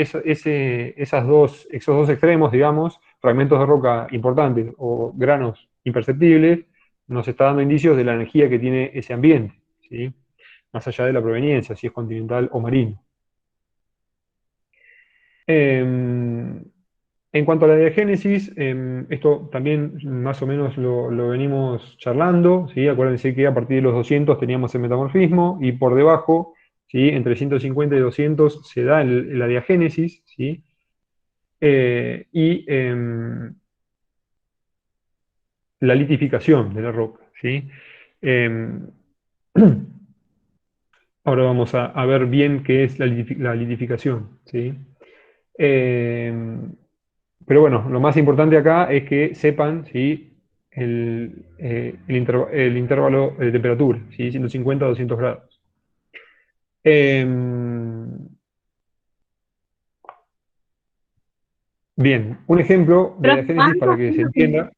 dos extremos, digamos, fragmentos de roca importantes o granos imperceptibles, nos está dando indicios de la energía que tiene ese ambiente, ¿sí? Más allá de la proveniencia, si es continental o marino. En cuanto a la diagénesis, esto también más o menos lo venimos charlando, ¿sí? Acuérdense que a partir de los 200 teníamos el metamorfismo y por debajo, ¿sí? Entre 150 y 200 se da la diagénesis, ¿sí? Y la litificación de la roca, ¿sí? Em, Ahora vamos a ver bien qué es la litificación, ¿sí? Pero bueno, lo más importante acá es que sepan, ¿sí? El intervalo de temperatura, ¿sí? 150 a 200 grados. Bien, un ejemplo de Pero diagénesis para ¿cuánto? que se entienda.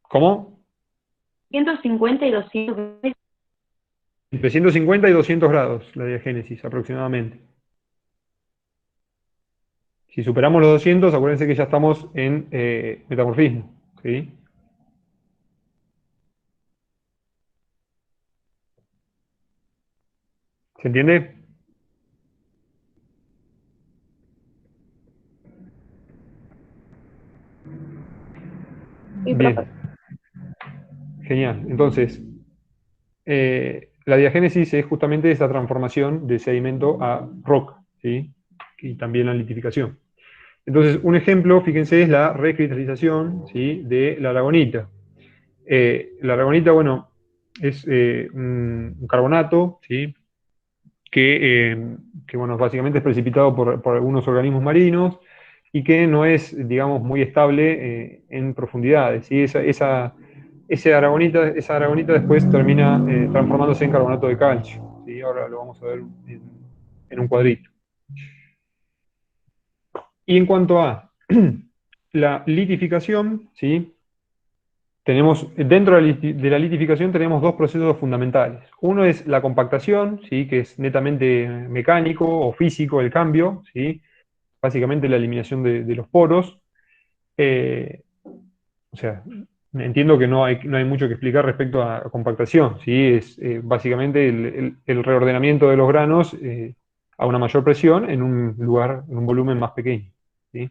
¿Cómo? 150 y 200. Entre 150 y 200 grados la diagénesis aproximadamente. Si superamos los 200, acuérdense que ya estamos en metamorfismo, ¿sí? ¿Se entiende? Sí, profe. Bien, genial. Entonces, la diagénesis es justamente esa transformación de sedimento a roca, ¿sí? Y también la litificación. Entonces, un ejemplo, fíjense, es la recristalización, ¿sí? De la aragonita. La aragonita, bueno, es un carbonato, ¿sí? Que, bueno, básicamente es precipitado por algunos organismos marinos y que no es, digamos, muy estable en profundidades, ¿sí? Esa aragonita después termina transformándose en carbonato de calcio, ¿sí? Ahora lo vamos a ver en un cuadrito. Y en cuanto a la litificación, ¿sí? Tenemos, dentro de la litificación tenemos dos procesos fundamentales. Uno es la compactación, ¿sí? Que es netamente mecánico o físico el cambio, ¿sí? Básicamente la eliminación de los poros. O sea, entiendo que no hay mucho que explicar respecto a compactación, ¿sí? Es básicamente el reordenamiento de los granos a una mayor presión en un lugar, en un volumen más pequeño, ¿sí?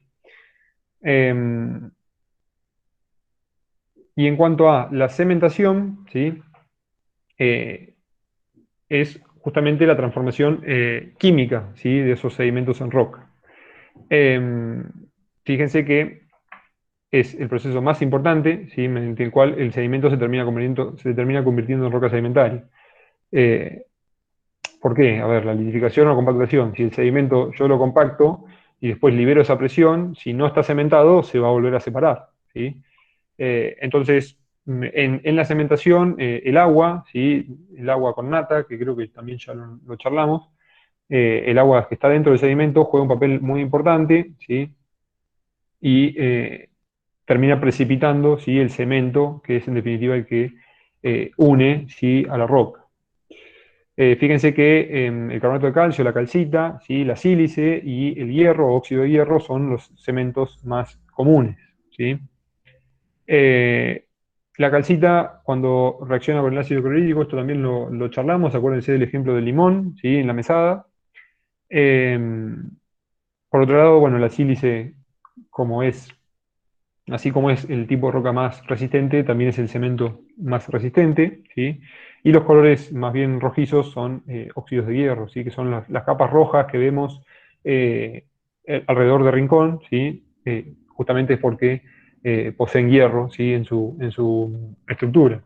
Y en cuanto a la cementación, ¿sí? Eh, es justamente la transformación química, ¿sí? De esos sedimentos en roca. Fíjense que es el proceso más importante, ¿sí? Mediante el cual el sedimento se termina convirtiendo en roca sedimentaria. ¿Por qué? A ver, la litificación o compactación. Si el sedimento yo lo compacto y después libero esa presión, si no está cementado, se va a volver a separar, ¿sí? Entonces, en la cementación, el agua, ¿sí? El agua con nata, que creo que también ya lo charlamos, el agua que está dentro del sedimento juega un papel muy importante, ¿sí? Y termina precipitando, ¿sí? El cemento, que es en definitiva el que une, ¿sí? A la roca. Fíjense que el carbonato de calcio, la calcita, ¿sí? La sílice y el hierro o óxido de hierro son los cementos más comunes, ¿sí? La calcita, cuando reacciona con el ácido clorhídrico, esto también lo charlamos, acuérdense del ejemplo del limón, ¿sí? En la mesada. Eh, por otro lado, bueno, la sílice, como es, así como es el tipo de roca más resistente, también es el cemento más resistente, ¿sí? Y los colores más bien rojizos son óxidos de hierro, ¿sí? Que son las capas rojas que vemos alrededor de Rincón, ¿sí? Justamente es porque poseen hierro, ¿sí? En su estructura.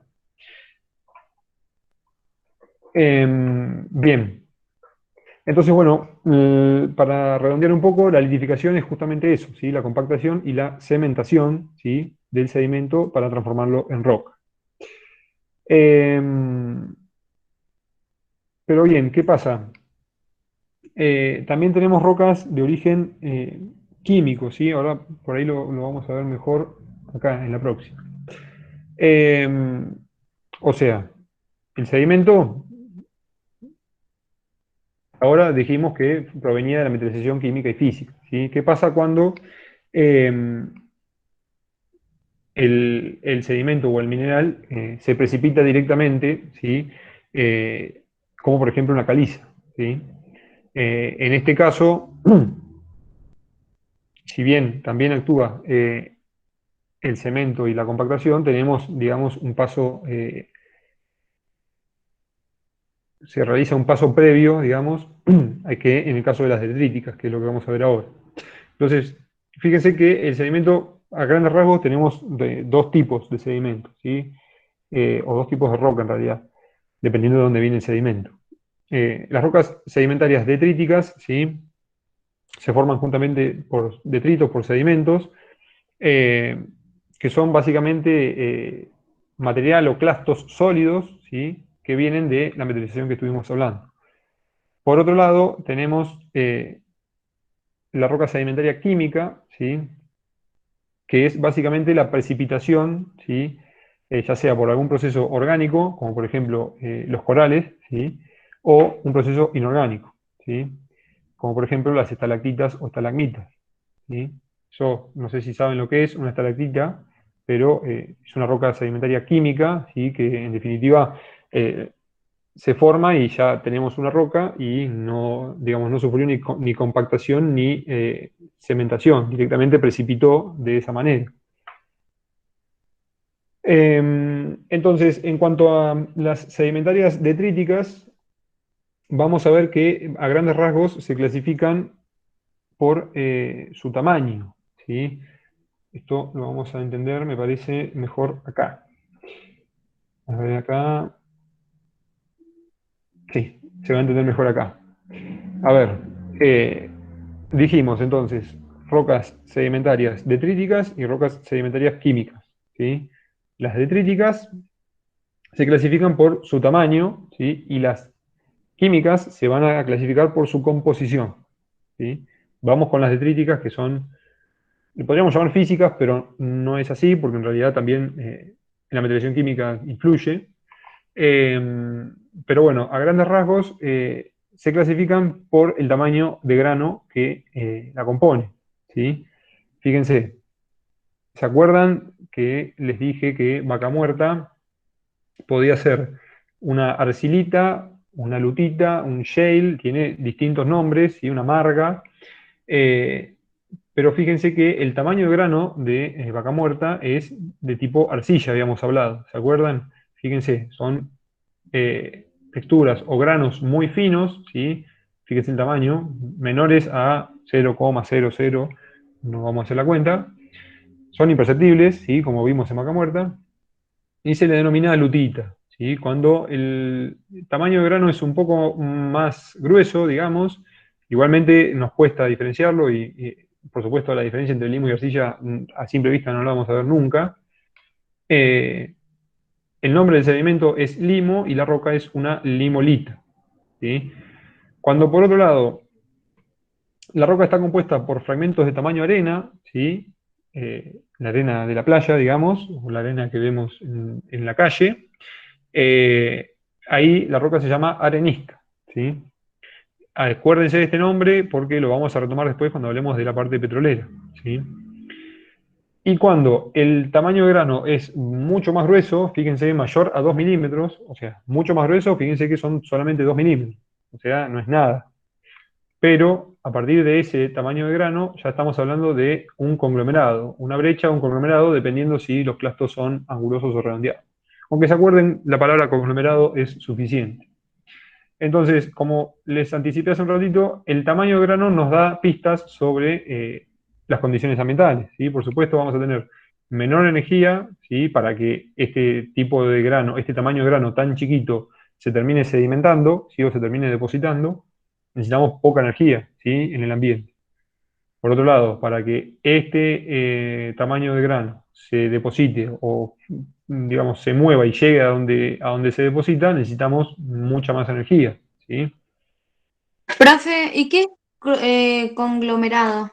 Bien. Entonces, bueno, para redondear un poco, la litificación es justamente eso, ¿sí? La compactación y la cementación, ¿sí? Del sedimento para transformarlo en roca. Pero bien, ¿qué pasa? También tenemos rocas de origen químico, ¿sí? Ahora por ahí lo vamos a ver mejor acá en la próxima. O sea, el sedimento, ahora dijimos que provenía de la metallización química y física, ¿sí? ¿Qué pasa cuando el sedimento o el mineral se precipita directamente, ¿sí? Como por ejemplo una caliza, ¿sí? En este caso, si bien también actúa el cemento y la compactación, tenemos, digamos, un paso, se realiza un paso previo, digamos, que en el caso de las detríticas, que es lo que vamos a ver ahora. Entonces, fíjense que el sedimento, a grandes rasgos, tenemos dos tipos de sedimento, ¿sí? O dos tipos de roca en realidad, dependiendo de dónde viene el sedimento. Las rocas sedimentarias detríticas, ¿sí? Se forman juntamente por detritos, por sedimentos, que son básicamente material o clastos sólidos, ¿sí? Que vienen de la metallización que estuvimos hablando. Por otro lado, tenemos la roca sedimentaria química, ¿sí? Que es básicamente la precipitación, ¿sí? Ya sea por algún proceso orgánico, como por ejemplo los corales, ¿sí? O un proceso inorgánico, ¿sí? Como por ejemplo las estalactitas o estalagmitas, ¿sí? Yo no sé si saben lo que es una estalactita, pero es una roca sedimentaria química, ¿sí? Que en definitiva se forma y ya tenemos una roca y no, digamos, no sufrió ni compactación ni cementación, directamente precipitó de esa manera. Entonces, en cuanto a las sedimentarias detríticas, vamos a ver que a grandes rasgos se clasifican por su tamaño, ¿sí? Esto lo vamos a entender, me parece, mejor acá. A ver acá. Sí, se va a entender mejor acá. A ver, dijimos entonces rocas sedimentarias detríticas y rocas sedimentarias químicas, ¿sí? Las detríticas se clasifican por su tamaño, ¿sí? Y las químicas se van a clasificar por su composición, ¿sí? Vamos con las detríticas, que son, le podríamos llamar físicas, pero no es así, porque en realidad también la meterización química influye. Pero bueno, a grandes rasgos se clasifican por el tamaño de grano que la compone, ¿sí? Fíjense, ¿se acuerdan que les dije que Vaca Muerta podía ser una arcilita, una lutita, un shale, tiene distintos nombres, y una marga? Pero fíjense que el tamaño de grano de Vaca Muerta es de tipo arcilla, habíamos hablado, ¿se acuerdan? Fíjense, son texturas o granos muy finos, ¿sí? Fíjense el tamaño, menores a 0,00, no vamos a hacer la cuenta, son imperceptibles, ¿sí? Como vimos en Vaca Muerta, y se le denomina lutita, ¿sí? Cuando el tamaño de grano es un poco más grueso, digamos, igualmente nos cuesta diferenciarlo por supuesto la diferencia entre limo y arcilla a simple vista no la vamos a ver nunca. El nombre del sedimento es limo y la roca es una limolita, ¿sí? Cuando por otro lado la roca está compuesta por fragmentos de tamaño arena, ¿sí? La arena de la playa, digamos, o la arena que vemos en la calle, ahí la roca se llama arenisca, ¿sí? Acuérdense de este nombre porque lo vamos a retomar después cuando hablemos de la parte petrolera, ¿sí? Y cuando el tamaño de grano es mucho más grueso, fíjense, mayor a 2 milímetros, o sea, mucho más grueso, fíjense que son solamente 2 milímetros, o sea, no es nada. Pero a partir de ese tamaño de grano ya estamos hablando de un conglomerado, una brecha o un conglomerado, dependiendo si los clastos son angulosos o redondeados. Aunque se acuerden, la palabra conglomerado es suficiente. Entonces, como les anticipé hace un ratito, el tamaño de grano nos da pistas sobre las condiciones ambientales, ¿sí? Por supuesto, vamos a tener menor energía, ¿sí? Para que este tipo de grano, este tamaño de grano tan chiquito, se termine sedimentando, ¿sí? O se termine depositando, necesitamos poca energía, ¿sí? En el ambiente. Por otro lado, para que este tamaño de grano se deposite o, digamos, se mueva y llegue a donde se deposita, necesitamos mucha más energía, ¿sí? Profe, ¿y qué es conglomerado?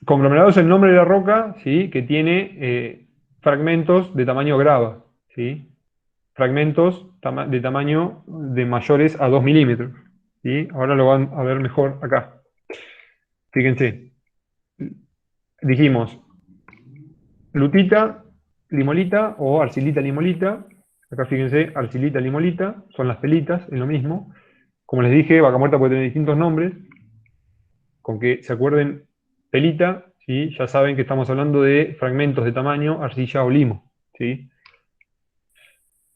Conglomerado es el nombre de la roca, ¿sí? Que tiene fragmentos de tamaño grava, ¿sí? Fragmentos de tamaño de mayores a 2 milímetros, ¿sí? Ahora lo van a ver mejor acá. Fíjense, dijimos lutita, limolita o arcilita limolita. Acá fíjense, arcilita limolita, son las pelitas, es lo mismo. Como les dije, vaca muerta puede tener distintos nombres. Con que se acuerden pelita, ¿sí? Ya saben que estamos hablando de fragmentos de tamaño arcilla o limo, ¿sí?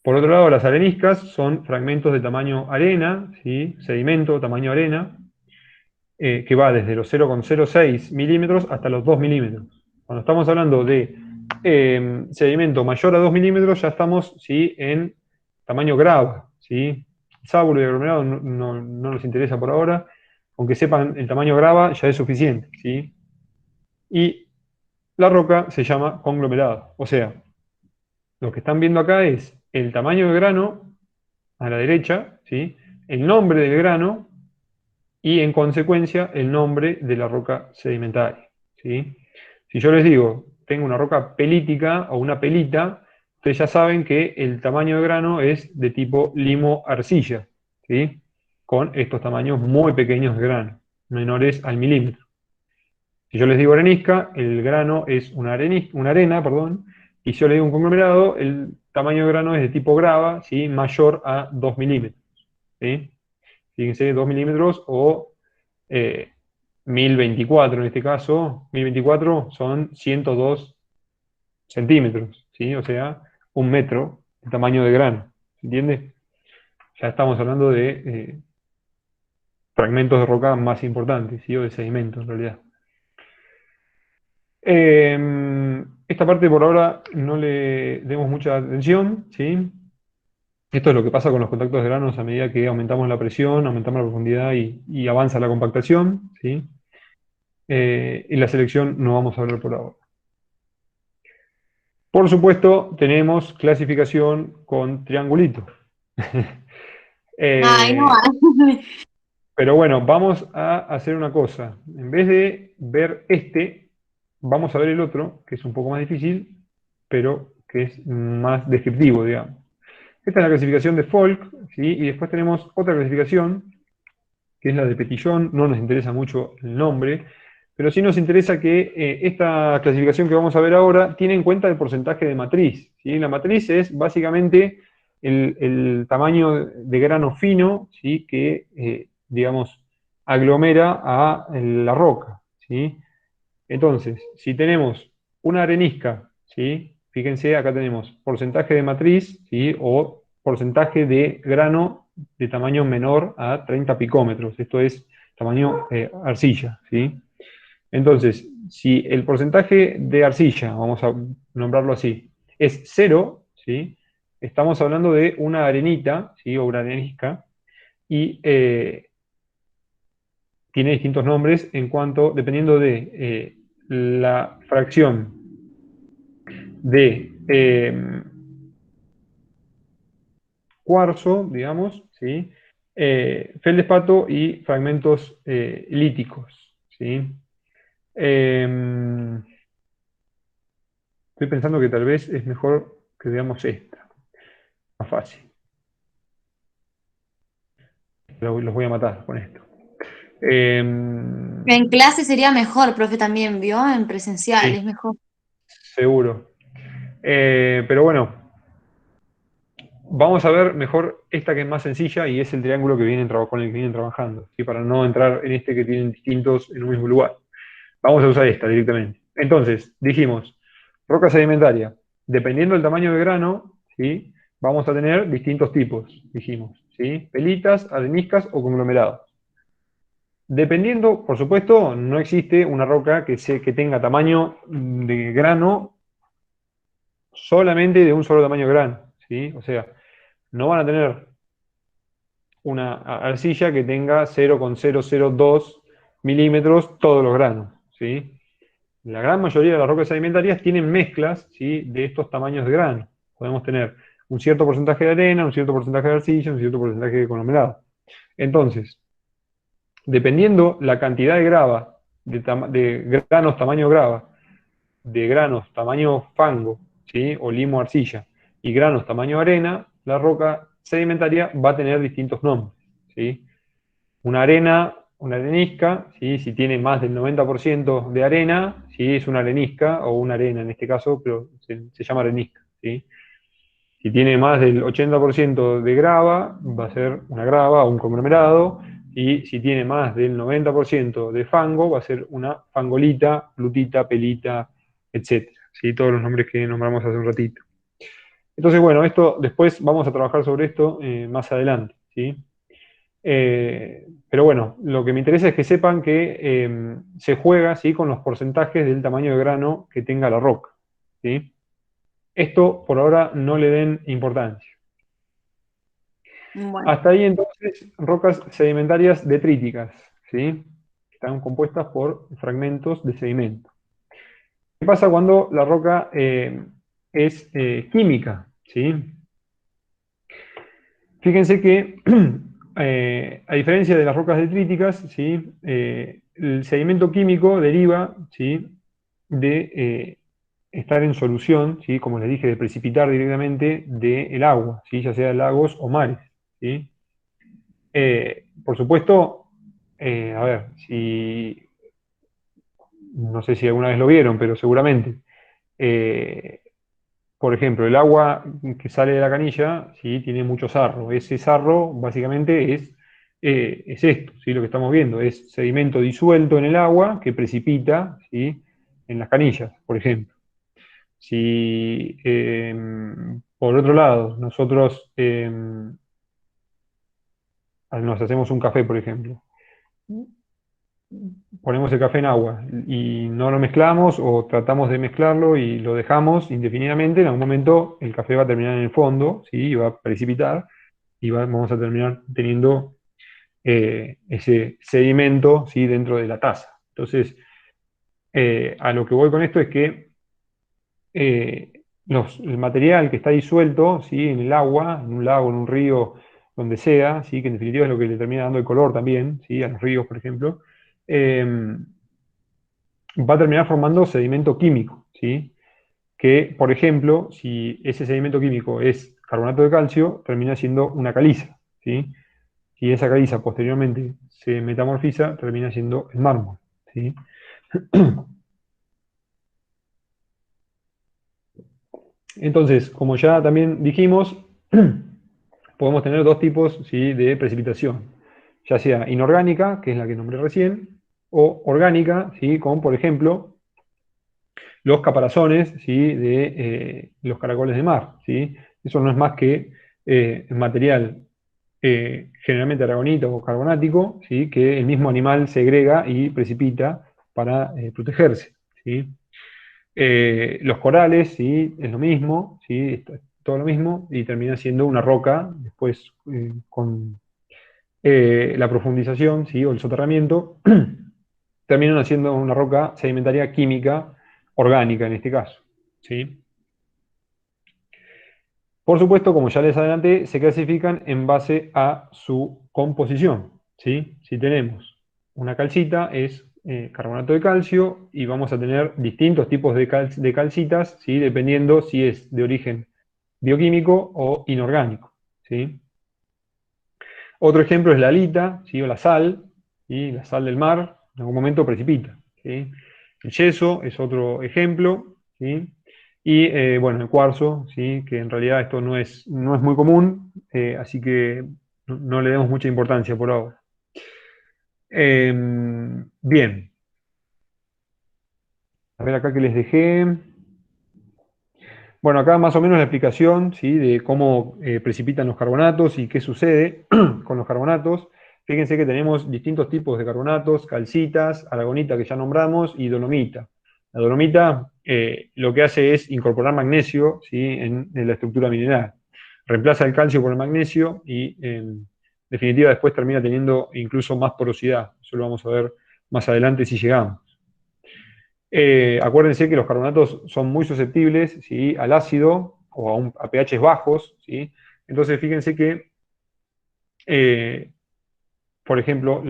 Por otro lado, las areniscas son fragmentos de tamaño arena, ¿sí? Sedimento, tamaño arena, que va desde los 0,06 milímetros hasta los 2 milímetros. Cuando estamos hablando de sedimento mayor a 2 milímetros, ya estamos, ¿sí? En tamaño grava, ¿sí? Sábulo y aglomerado no nos interesa por ahora, aunque sepan el tamaño grava ya es suficiente, ¿sí? Y la roca se llama conglomerado. O sea, lo que están viendo acá es el tamaño de grano a la derecha, ¿sí? El nombre del grano y en consecuencia el nombre de la roca sedimentaria, ¿sí? Si yo les digo, tengo una roca pelítica o una pelita, ustedes ya saben que el tamaño de grano es de tipo limo-arcilla, ¿sí? Con estos tamaños muy pequeños de grano, menores al milímetro. Si yo les digo arenisca, el grano es una arena, perdón, y si yo le digo un conglomerado, el tamaño de grano es de tipo grava, ¿sí? Mayor a 2 milímetros, ¿sí? Fíjense, 2 milímetros o 1024 en este caso. 1024 son 102 centímetros, ¿sí? O sea, un metro de tamaño de grano, ¿se entiende? Ya estamos hablando de fragmentos de roca más importantes, ¿sí? O de sedimentos en realidad. Esta parte por ahora no le demos mucha atención, ¿sí? Esto es lo que pasa con los contactos de granos a medida que aumentamos la presión, aumentamos la profundidad y avanza la compactación, ¿sí? Y la selección no vamos a hablar por ahora. Por supuesto, tenemos clasificación con triangulito. Ay, no. Pero bueno, vamos a hacer una cosa. En vez de ver este, vamos a ver el otro, que es un poco más difícil, pero que es más descriptivo, digamos. Esta es la clasificación de Folk, ¿sí? Y después tenemos otra clasificación, que es la de Petillon. No nos interesa mucho el nombre, pero sí nos interesa que esta clasificación que vamos a ver ahora tiene en cuenta el porcentaje de matriz, ¿sí? La matriz es básicamente el tamaño de grano fino, ¿sí? Que, digamos, aglomera a la roca, ¿sí? Entonces, si tenemos una arenisca, ¿sí? Fíjense, acá tenemos porcentaje de matriz, ¿sí? O porcentaje de grano de tamaño menor a 30 picómetros. Esto es tamaño arcilla, ¿sí? Entonces, si el porcentaje de arcilla, vamos a nombrarlo así, es 0, ¿sí? Estamos hablando de una arenita, ¿sí? O una arenisca, y tiene distintos nombres dependiendo de la fracción de cuarzo, digamos, ¿sí? Feldespato y fragmentos líticos, ¿sí? Estoy pensando que tal vez es mejor que veamos esta, más fácil. Los voy a matar con esto. En clase sería mejor, profe, también, ¿vio? En presencial Sí, es mejor. seguro. Pero bueno, vamos a ver mejor esta que es más sencilla y es el triángulo con el que vienen trabajando, ¿sí? Para no entrar en este que tienen distintos en un mismo lugar. Vamos a usar esta directamente. Entonces, dijimos, roca sedimentaria. Dependiendo del tamaño de grano, ¿sí? Vamos a tener distintos tipos, dijimos, ¿sí? Pelitas, areniscas o conglomerados. Dependiendo, por supuesto, no existe una roca que tenga tamaño de grano solamente de un solo tamaño de grano, ¿sí? O sea, no van a tener una arcilla que tenga 0,002 milímetros todos los granos, ¿sí? La gran mayoría de las rocas sedimentarias tienen mezclas, ¿sí? De estos tamaños de grano. Podemos tener un cierto porcentaje de arena, un cierto porcentaje de arcilla, un cierto porcentaje de conglomerado. Entonces, dependiendo la cantidad de grava, de granos tamaño grava, de granos tamaño fango, ¿sí? O limo arcilla, y granos tamaño arena, la roca sedimentaria va a tener distintos nombres, ¿sí? Una arenisca, ¿sí? Si tiene más del 90% de arena, ¿sí? Es una arenisca, o una arena en este caso, pero se llama arenisca, ¿sí? Si tiene más del 80% de grava, va a ser una grava o un conglomerado, y si tiene más del 90% de fango, va a ser una fangolita, plutita, pelita, etcétera, ¿sí? Todos los nombres que nombramos hace un ratito. Entonces, bueno, esto después vamos a trabajar sobre esto más adelante, ¿sí? Pero bueno, lo que me interesa es que sepan que se juega, ¿sí? Con los porcentajes del tamaño de grano que tenga la roca, ¿sí? Esto por ahora no le den importancia. Bueno, Hasta ahí entonces rocas sedimentarias detríticas, ¿sí? Están compuestas por fragmentos de sedimento. ¿Qué pasa cuando la roca es química? ¿Sí? Fíjense que, a diferencia de las rocas detríticas, ¿sí? El sedimento químico deriva, ¿sí? De estar en solución, ¿sí? Como les dije, de precipitar directamente del agua, ¿sí? Ya sea de lagos o mares, ¿sí? Por supuesto, a ver, si no sé si alguna vez lo vieron, pero seguramente. eh, por ejemplo, el agua que sale de la canilla, ¿sí? Tiene mucho sarro. Ese sarro básicamente es esto, ¿sí? Lo que estamos viendo, es sedimento disuelto en el agua que precipita, ¿sí? En las canillas, por ejemplo. Si, por otro lado, nosotros nos hacemos un café, por ejemplo, ponemos el café en agua y no lo mezclamos o tratamos de mezclarlo y lo dejamos indefinidamente, en algún momento el café va a terminar en el fondo, ¿sí? Y va a precipitar y vamos a terminar teniendo ese sedimento, ¿sí? Dentro de la taza. Entonces, a lo que voy con esto es que el material que está disuelto, ¿sí? En el agua, en un lago, en un río, donde sea, ¿sí? Que en definitiva es lo que le termina dando el color también, ¿sí? A los ríos, por ejemplo, va a terminar formando sedimento químico, ¿sí? Que, por ejemplo, si ese sedimento químico es carbonato de calcio, termina siendo una caliza, ¿sí? Si esa caliza posteriormente se metamorfiza, termina siendo el mármol, ¿sí? Entonces, como ya también dijimos, podemos tener dos tipos, ¿sí? De precipitación, ya sea inorgánica, que es la que nombré recién, o orgánica, ¿sí? Como por ejemplo los caparazones, ¿sí? De los caracoles de mar, ¿sí? Eso no es más que material generalmente aragonito o carbonático, ¿sí? Que el mismo animal segrega y precipita para protegerse, ¿sí? Los corales, ¿sí? Es lo mismo, ¿sí? Es todo lo mismo y termina siendo una roca, después con la profundización, ¿sí? O el soterramiento, terminan haciendo una roca sedimentaria química orgánica en este caso, ¿sí? Por supuesto, como ya les adelanté, se clasifican en base a su composición, ¿sí? Si tenemos una calcita, es carbonato de calcio, y vamos a tener distintos tipos de calcitas, ¿sí? Dependiendo si es de origen bioquímico o inorgánico, ¿sí? Otro ejemplo es la halita, ¿sí? O la sal, ¿sí? La sal del mar, en algún momento precipita, ¿sí? El yeso es otro ejemplo, ¿sí? Y bueno, el cuarzo, ¿sí? Que en realidad esto no es muy común, así que no le demos mucha importancia por ahora. Bien, a ver acá que les dejé. Bueno, acá más o menos la explicación, ¿sí? De cómo precipitan los carbonatos y qué sucede con los carbonatos. Fíjense que tenemos distintos tipos de carbonatos: calcitas, aragonita que ya nombramos y dolomita. La dolomita lo que hace es incorporar magnesio, ¿sí? En la estructura mineral. Reemplaza el calcio por el magnesio y en definitiva después termina teniendo incluso más porosidad. Eso lo vamos a ver más adelante si llegamos. Acuérdense que los carbonatos son muy susceptibles, ¿sí? Al ácido o a pHs bajos, ¿sí? Entonces fíjense que, eh, por ejemplo,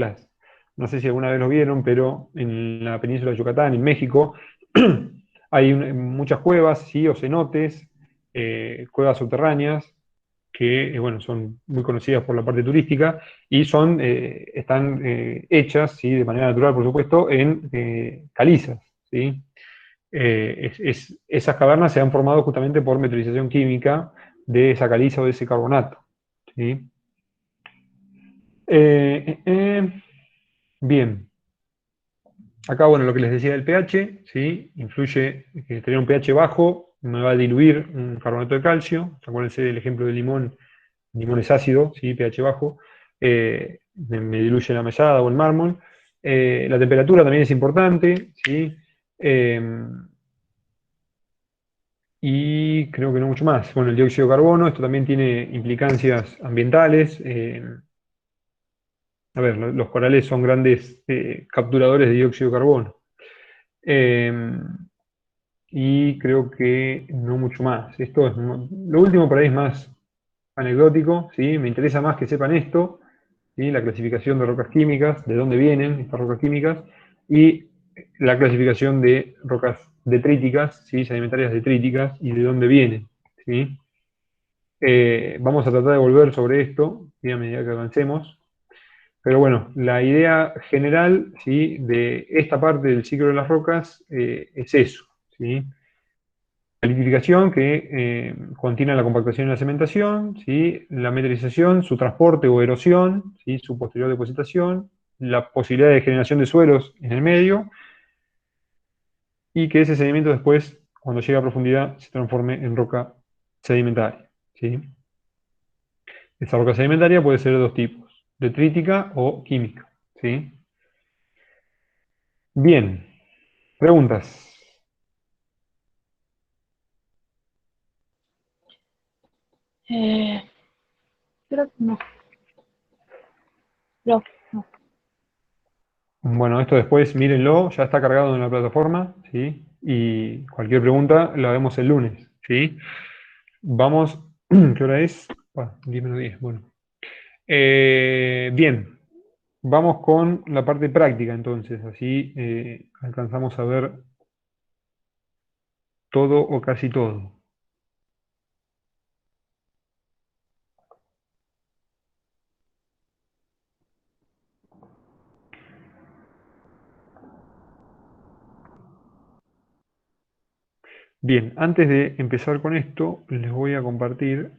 no sé si alguna vez lo vieron, pero en la península de Yucatán, en México, hay muchas cuevas, ¿sí? O cenotes, cuevas subterráneas, que bueno, son muy conocidas por la parte turística y están hechas, ¿sí? De manera natural, por supuesto, en calizas, ¿sí? Esas cavernas se han formado justamente por meteorización química de esa caliza o de ese carbonato, ¿sí? Bien, acá bueno, lo que les decía del pH, ¿sí? Influye que tener un pH bajo me va a diluir un carbonato de calcio. Acuérdense del ejemplo del limón. El limón es ácido, ¿sí? pH bajo, me diluye la mesada o el mármol. La temperatura también es importante, ¿sí? Eh, Y creo que no mucho más. Bueno, el dióxido de carbono, esto también tiene implicancias ambientales. A ver, los corales son grandes capturadores de dióxido de carbono. Eh, y creo que no mucho más. Lo último por ahí es más anecdótico, ¿sí? Me interesa más que sepan esto, ¿sí? La clasificación de rocas químicas, de dónde vienen estas rocas químicas, y la clasificación de rocas detríticas, ¿sí? Sedimentarias detríticas, y de dónde vienen, ¿sí? Vamos a tratar de volver sobre esto, ¿sí? A medida que avancemos. Pero bueno, la idea general, ¿sí? De esta parte del ciclo de las rocas es eso, ¿sí? La litificación, que contiene la compactación y la cementación, ¿sí? La metallización, su transporte o erosión, ¿sí? Su posterior depositación, la posibilidad de generación de suelos en el medio, y que ese sedimento después, cuando llegue a profundidad, se transforme en roca sedimentaria, ¿sí? Esta roca sedimentaria puede ser de dos tipos: detrítica o química, ¿sí? Bien, preguntas. Creo que no. No, no. Bueno, esto después mírenlo, ya está cargado en la plataforma, ¿sí? Y cualquier pregunta la vemos el lunes, ¿sí? Vamos, ¿qué hora es? 10 menos 10, bueno. Bien, vamos con la parte práctica entonces, así alcanzamos a ver todo o casi todo. Bien, antes de empezar con esto, les voy a compartir,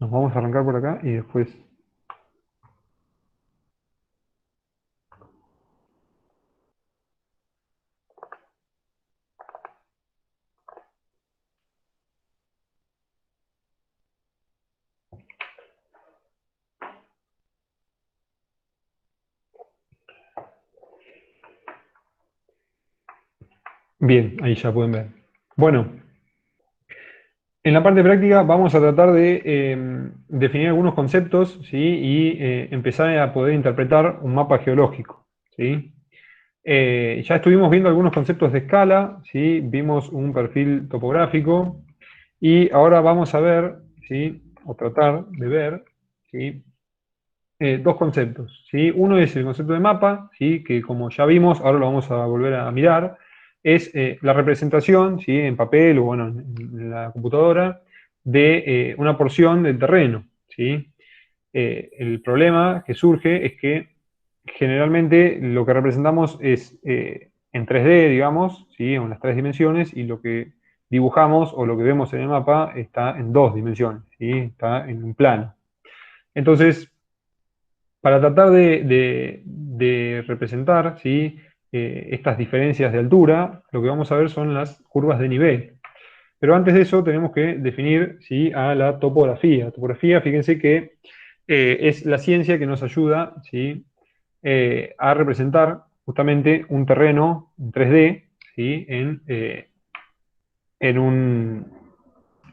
nos vamos a arrancar por acá y después... Bien, ahí ya pueden ver. Bueno, en la parte práctica vamos a tratar de definir algunos conceptos, ¿sí? Y empezar a poder interpretar un mapa geológico, ¿sí? Ya estuvimos viendo algunos conceptos de escala, ¿sí? Vimos un perfil topográfico y ahora vamos a ver, ¿sí? O tratar de ver, ¿sí? Dos conceptos, ¿sí? Uno es el concepto de mapa, ¿sí? Que como ya vimos, ahora lo vamos a volver a mirar, es la representación, ¿sí? En papel o bueno, en la computadora, de una porción del terreno, ¿sí? El problema que surge es que generalmente lo que representamos es en 3D, digamos, ¿sí? En las tres dimensiones, y lo que dibujamos o lo que vemos en el mapa está en dos dimensiones, ¿sí? Está en un plano. Entonces, para tratar de representar, ¿sí? Estas diferencias de altura, lo que vamos a ver son las curvas de nivel. Pero antes de eso tenemos que definir, ¿sí? A la topografía. Topografía, fíjense que es la ciencia que nos ayuda, ¿sí? A representar justamente un terreno en 3D, ¿sí? En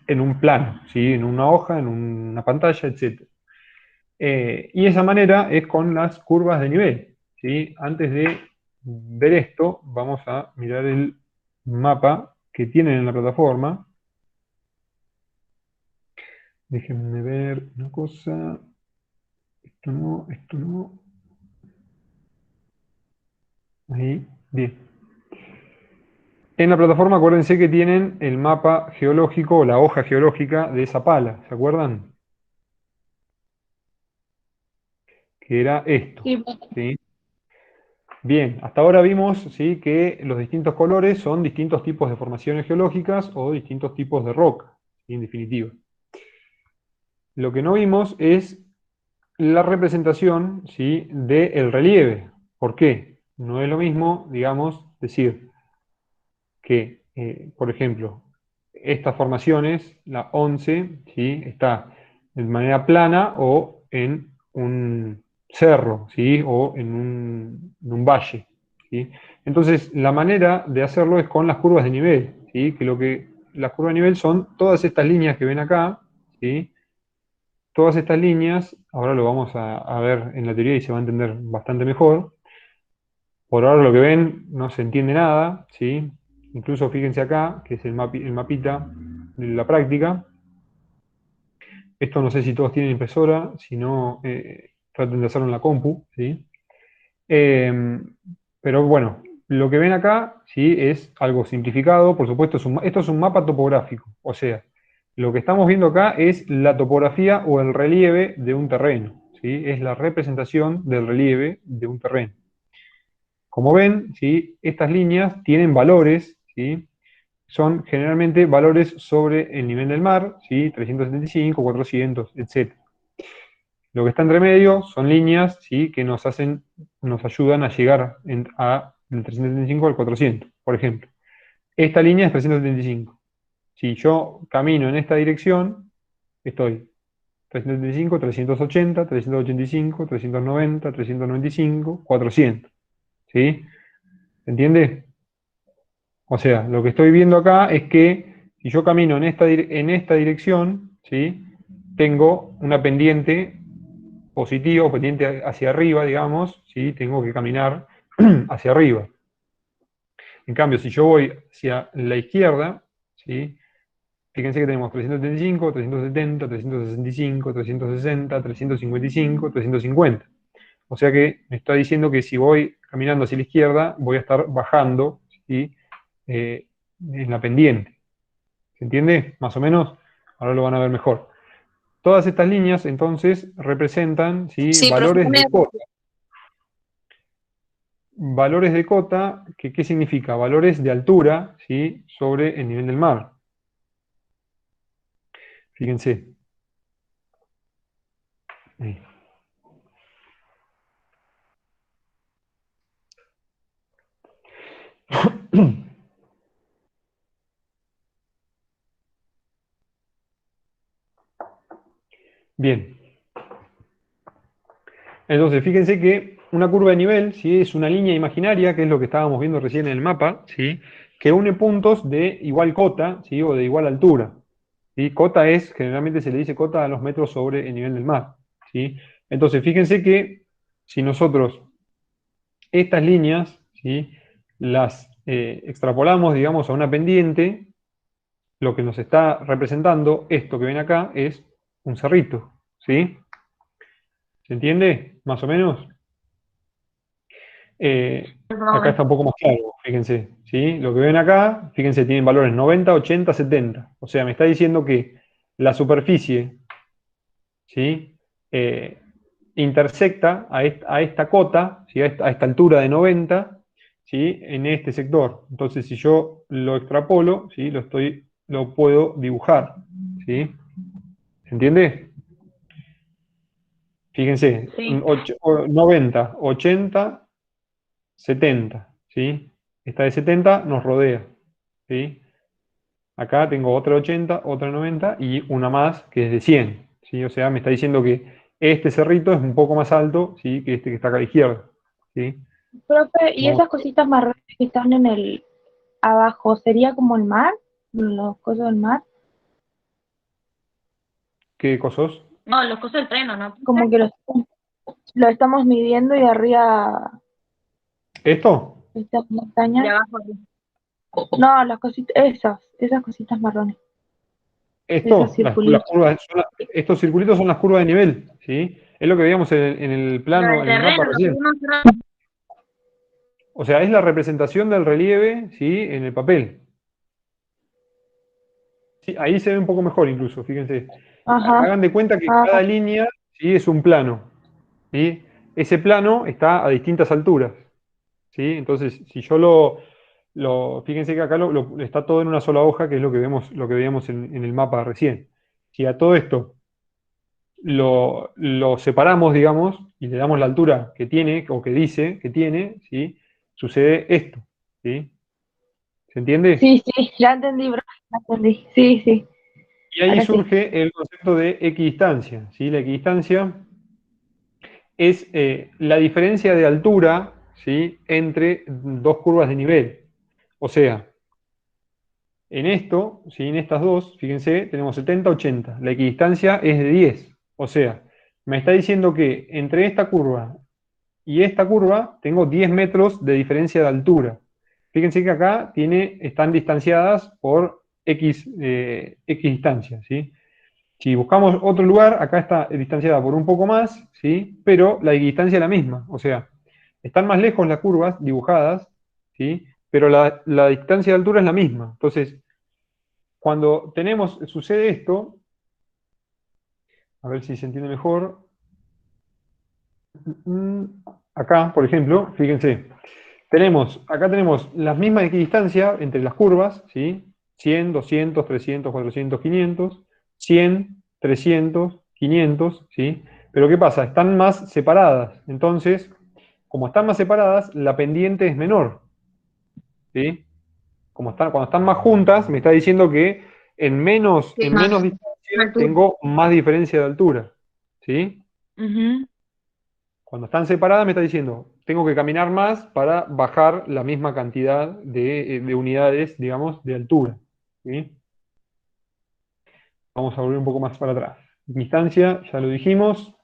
en un plano, ¿sí? En una hoja, en una pantalla, etc. Y esa manera es con las curvas de nivel, ¿sí? Antes de ver esto, vamos a mirar el mapa que tienen en la plataforma. Déjenme ver una cosa. Esto no, esto no. Ahí, bien. En la plataforma acuérdense que tienen el mapa geológico o la hoja geológica de esa pala, ¿se acuerdan? Que era esto, Sí, ¿sí? Bien, hasta ahora vimos, ¿sí? Que los distintos colores son distintos tipos de formaciones geológicas o distintos tipos de roca, ¿sí? En definitiva. Lo que no vimos es la representación, ¿sí? Del relieve. ¿Por qué? No es lo mismo, digamos, decir que, por ejemplo, estas formaciones, la 11, ¿sí? Está de manera plana o en un cerro, ¿sí? O en un valle, ¿sí? Entonces, la manera de hacerlo es con las curvas de nivel, ¿sí? Las curvas de nivel son todas estas líneas que ven acá, ¿sí? Todas estas líneas, ahora lo vamos a ver en la teoría y se va a entender bastante mejor. Por ahora lo que ven no se entiende nada, ¿sí? Incluso fíjense acá, que es el mapita de la práctica. Esto no sé si todos tienen impresora, si no, traten de hacerlo en la compu, ¿sí? Eh, pero bueno, lo que ven acá, ¿sí? Es algo simplificado, por supuesto, esto es un mapa topográfico, o sea, lo que estamos viendo acá es la topografía o el relieve de un terreno, ¿sí? Es la representación del relieve de un terreno. Como ven, ¿sí? Estas líneas tienen valores, ¿sí? Son generalmente valores sobre el nivel del mar, ¿sí? 375, 400, etc. Lo que está entre medio son líneas, ¿sí? Que nos ayudan a llegar del 375 al 400, por ejemplo. Esta línea es 375. Si yo camino en esta dirección, estoy 375, 380, 385, 390, 395, 400. ¿Sí? ¿Se entiende? O sea, lo que estoy viendo acá es que si yo camino en esta dirección, ¿sí? Tengo una pendiente positiva, pendiente hacia arriba, digamos, ¿sí? Tengo que caminar hacia arriba. En cambio, si yo voy hacia la izquierda, ¿sí? Fíjense que tenemos 375, 370, 365, 360, 355, 350. O sea que me está diciendo que si voy caminando hacia la izquierda, voy a estar bajando, ¿sí? En la pendiente. ¿Se entiende? Más o menos. Ahora lo van a ver mejor. Todas estas líneas, entonces, representan, ¿sí? Sí, profe, Valores de cota. Valores de cota, ¿qué significa? Valores de altura, ¿sí? Sobre el nivel del mar. Fíjense. Ahí. Bien. Entonces, fíjense que una curva de nivel, ¿sí? Es una línea imaginaria, que es lo que estábamos viendo recién en el mapa, ¿sí? que une puntos de igual cota, ¿sí? O de igual altura. ¿Sí? Cota es, generalmente se le dice cota a los metros sobre el nivel del mar. ¿Sí? Entonces, fíjense que si nosotros estas líneas, ¿sí? Las extrapolamos, digamos, a una pendiente, lo que nos está representando, esto que ven acá, es un cerrito. ¿Sí? ¿Se entiende? Más o menos. Acá está un poco más claro, fíjense, ¿sí? Lo que ven acá, fíjense, tienen valores 90, 80, 70. O sea, me está diciendo que la superficie, ¿sí? Eh, intersecta a esta cota, ¿sí? A esta altura de 90, ¿sí? En este sector. Entonces, si yo lo extrapolo, ¿sí? Lo puedo dibujar, ¿sí? ¿Se entiende? Fíjense, Sí. 90, 80, 70, ¿sí? Esta de 70 nos rodea, ¿sí? Acá tengo otra 80, otra 90 y una más que es de 100, ¿sí? O sea, me está diciendo que este cerrito es un poco más alto, ¿sí? Que este que está acá a la izquierda, ¿sí? Profe, ¿y Vamos, esas cositas marrones que están en el abajo, sería como el mar? Los cosas del mar. ¿qué cosas? No, los cosas del freno, ¿no? Como que lo estamos midiendo y arriba ¿Esto? estas De montañas. abajo. No, las cositas, esas cositas marrones, esos Esto, circulitos. estos circulitos son las curvas de nivel, ¿sí? Es lo que veíamos en el Lo plano, del en el mapa terreno, lo que recién. vimos hace rato. O sea, es la representación del relieve, ¿sí? En el papel. Sí, ahí se ve un poco mejor incluso, fíjense. Ajá. Hagan de cuenta que Ah, cada línea, ¿sí? Es un plano, ¿sí? Ese plano está a distintas alturas, ¿sí? Entonces, si yo fíjense que acá está todo en una sola hoja, que es lo que veíamos en el mapa recién. Si a todo esto lo separamos, digamos, y le damos la altura que tiene, o que dice que tiene, ¿sí? Sucede esto, ¿sí? ¿Se entiende? sí, sí, ya entendí, bro. Ya entendí. Sí, sí. Y ahí Ahora sí. surge el concepto de equidistancia, ¿sí? La equidistancia es la diferencia de altura, ¿sí? Entre dos curvas de nivel. O sea, en esto, ¿sí? En estas dos, fíjense, tenemos 70, 80. La equidistancia es de 10. O sea, me está diciendo que entre esta curva y esta curva tengo 10 metros de diferencia de altura. Fíjense que acá están distanciadas por X distancia, ¿sí? Si buscamos otro lugar, acá está distanciada por un poco más, ¿sí? Pero la equidistancia es la misma. O sea, están más lejos las curvas dibujadas, ¿sí? Pero la distancia de altura es la misma. Entonces, cuando sucede esto, a ver si se entiende mejor. Mm, Acá, por ejemplo, fíjense, acá tenemos las mismas equidistancias entre las curvas, ¿sí? 100, 200, 300, 400, 500, 100, 300, 500, ¿sí? Pero ¿qué pasa? Están más separadas. Entonces, como están más separadas, la pendiente es menor, ¿sí? Cuando están más juntas, me está diciendo que Sí, en más menos distancia altura. tengo más diferencia de altura, ¿sí? Ujú. Cuando están separadas me está diciendo, tengo que caminar más para bajar la misma cantidad de unidades, digamos, de altura, ¿sí? Vamos a volver un poco más para atrás. Distancia, ya lo dijimos.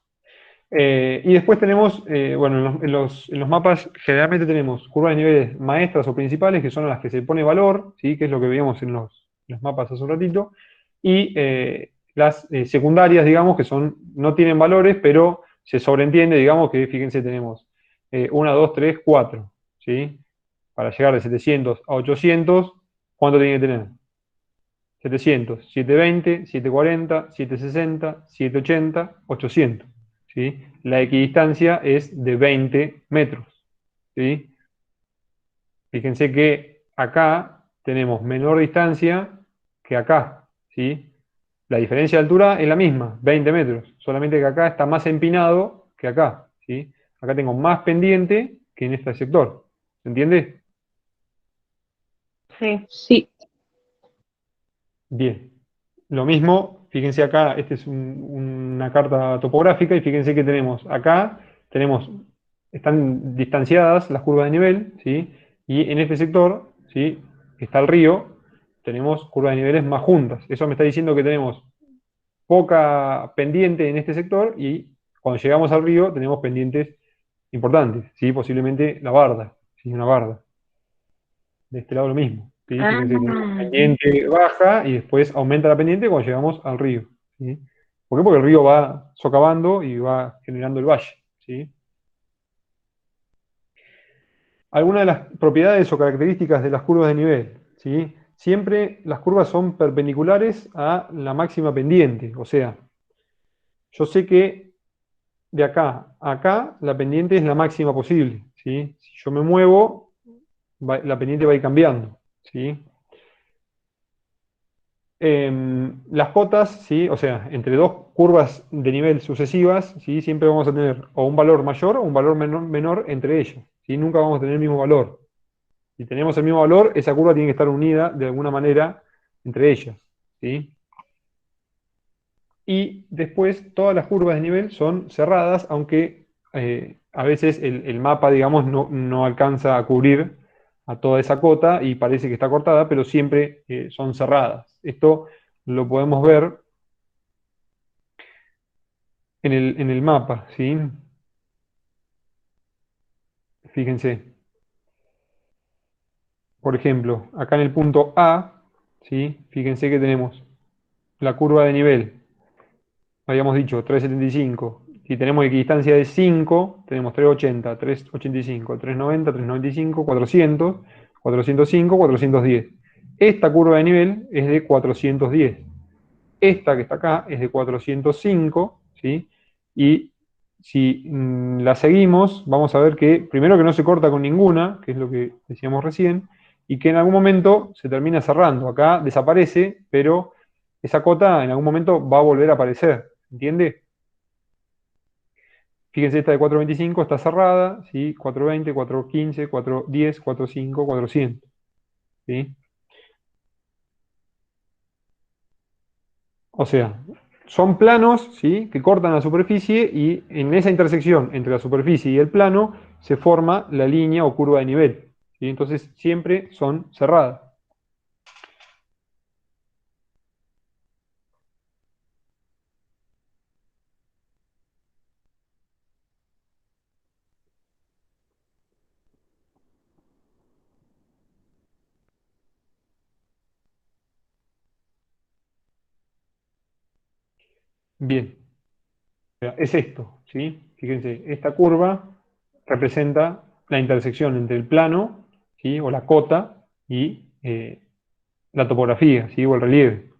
Y después tenemos, bueno, en los mapas generalmente tenemos curvas de niveles maestras o principales, que son las que se pone valor, ¿sí? Que es lo que veíamos en los mapas hace un ratito, y las secundarias, digamos, no tienen valores, pero se sobreentiende, digamos, que fíjense, tenemos 1, 2, 3, 4, ¿sí? Para llegar de 700 a 800, ¿cuánto tiene que tener? 700, 720, 740, 760, 780, 800. ¿Sí? La equidistancia es de 20 metros. ¿Sí? Fíjense que acá tenemos menor distancia que acá. ¿Sí? La diferencia de altura es la misma, 20 metros. Solamente que acá está más empinado que acá. ¿Sí? Acá tengo más pendiente que en este sector. ¿Se entiende? Sí. Sí. Bien. Lo mismo, fíjense acá, esta es una carta topográfica y fíjense que están distanciadas las curvas de nivel, ¿sí? Y en este sector, ¿sí? está el río, tenemos curvas de niveles más juntas. Eso me está diciendo que tenemos poca pendiente en este sector y cuando llegamos al río tenemos pendientes importantes, ¿sí? Posiblemente la barda, ¿sí? Una barda. De este lado lo mismo, ¿sí? Ah, Fíjense, tenemos pendiente baja y después aumenta la pendiente cuando llegamos al río, ¿sí? ¿Por qué? Porque el río va socavando y va generando el valle, ¿sí? Algunas de las propiedades o características de las curvas de nivel, ¿sí? Siempre las curvas son perpendiculares a la máxima pendiente, o sea, yo sé que de acá a acá la pendiente es la máxima posible, ¿sí? Si yo me muevo, la pendiente va a ir cambiando, ¿sí? Las cotas, ¿sí? O sea, entre dos curvas de nivel sucesivas, ¿sí? Siempre vamos a tener o un valor mayor o un valor menor entre ellos, ¿sí? Nunca vamos a tener el mismo valor. Si tenemos el mismo valor, esa curva tiene que estar unida de alguna manera entre ellas, ¿sí? Y después todas las curvas de nivel son cerradas, aunque a veces el mapa, digamos, no alcanza a cubrir a toda esa cota y parece que está cortada, pero siempre son cerradas. Esto lo podemos ver en el mapa, ¿sí? Fíjense, por ejemplo, acá en el punto A, ¿sí? Fíjense que tenemos la curva de nivel. Habíamos dicho 3,75. Si tenemos equidistancia de 5, tenemos 3,80, 3,85, 3,90, 3,95, 400, 405, 410. Esta curva de nivel es de 410. Esta que está acá es de 405, ¿sí? Y si la seguimos, vamos a ver que primero que no se corta con ninguna, que es lo que decíamos recién, y que en algún momento se termina cerrando. Acá desaparece, pero esa cota en algún momento va a volver a aparecer. ¿Entiende? Fíjense, esta de 425 está cerrada, ¿sí? 420, 415, 410, 45, 400. ¿Sí? O sea, son planos, ¿sí? Que cortan la superficie y en esa intersección entre la superficie y el plano se forma la línea o curva de nivel. ¿Sí? Entonces siempre son cerradas. Bien, o sea, es esto, ¿sí? Fíjense, esta curva representa la intersección entre el plano, ¿sí? O la cota y la topografía, ¿sí? O el relieve.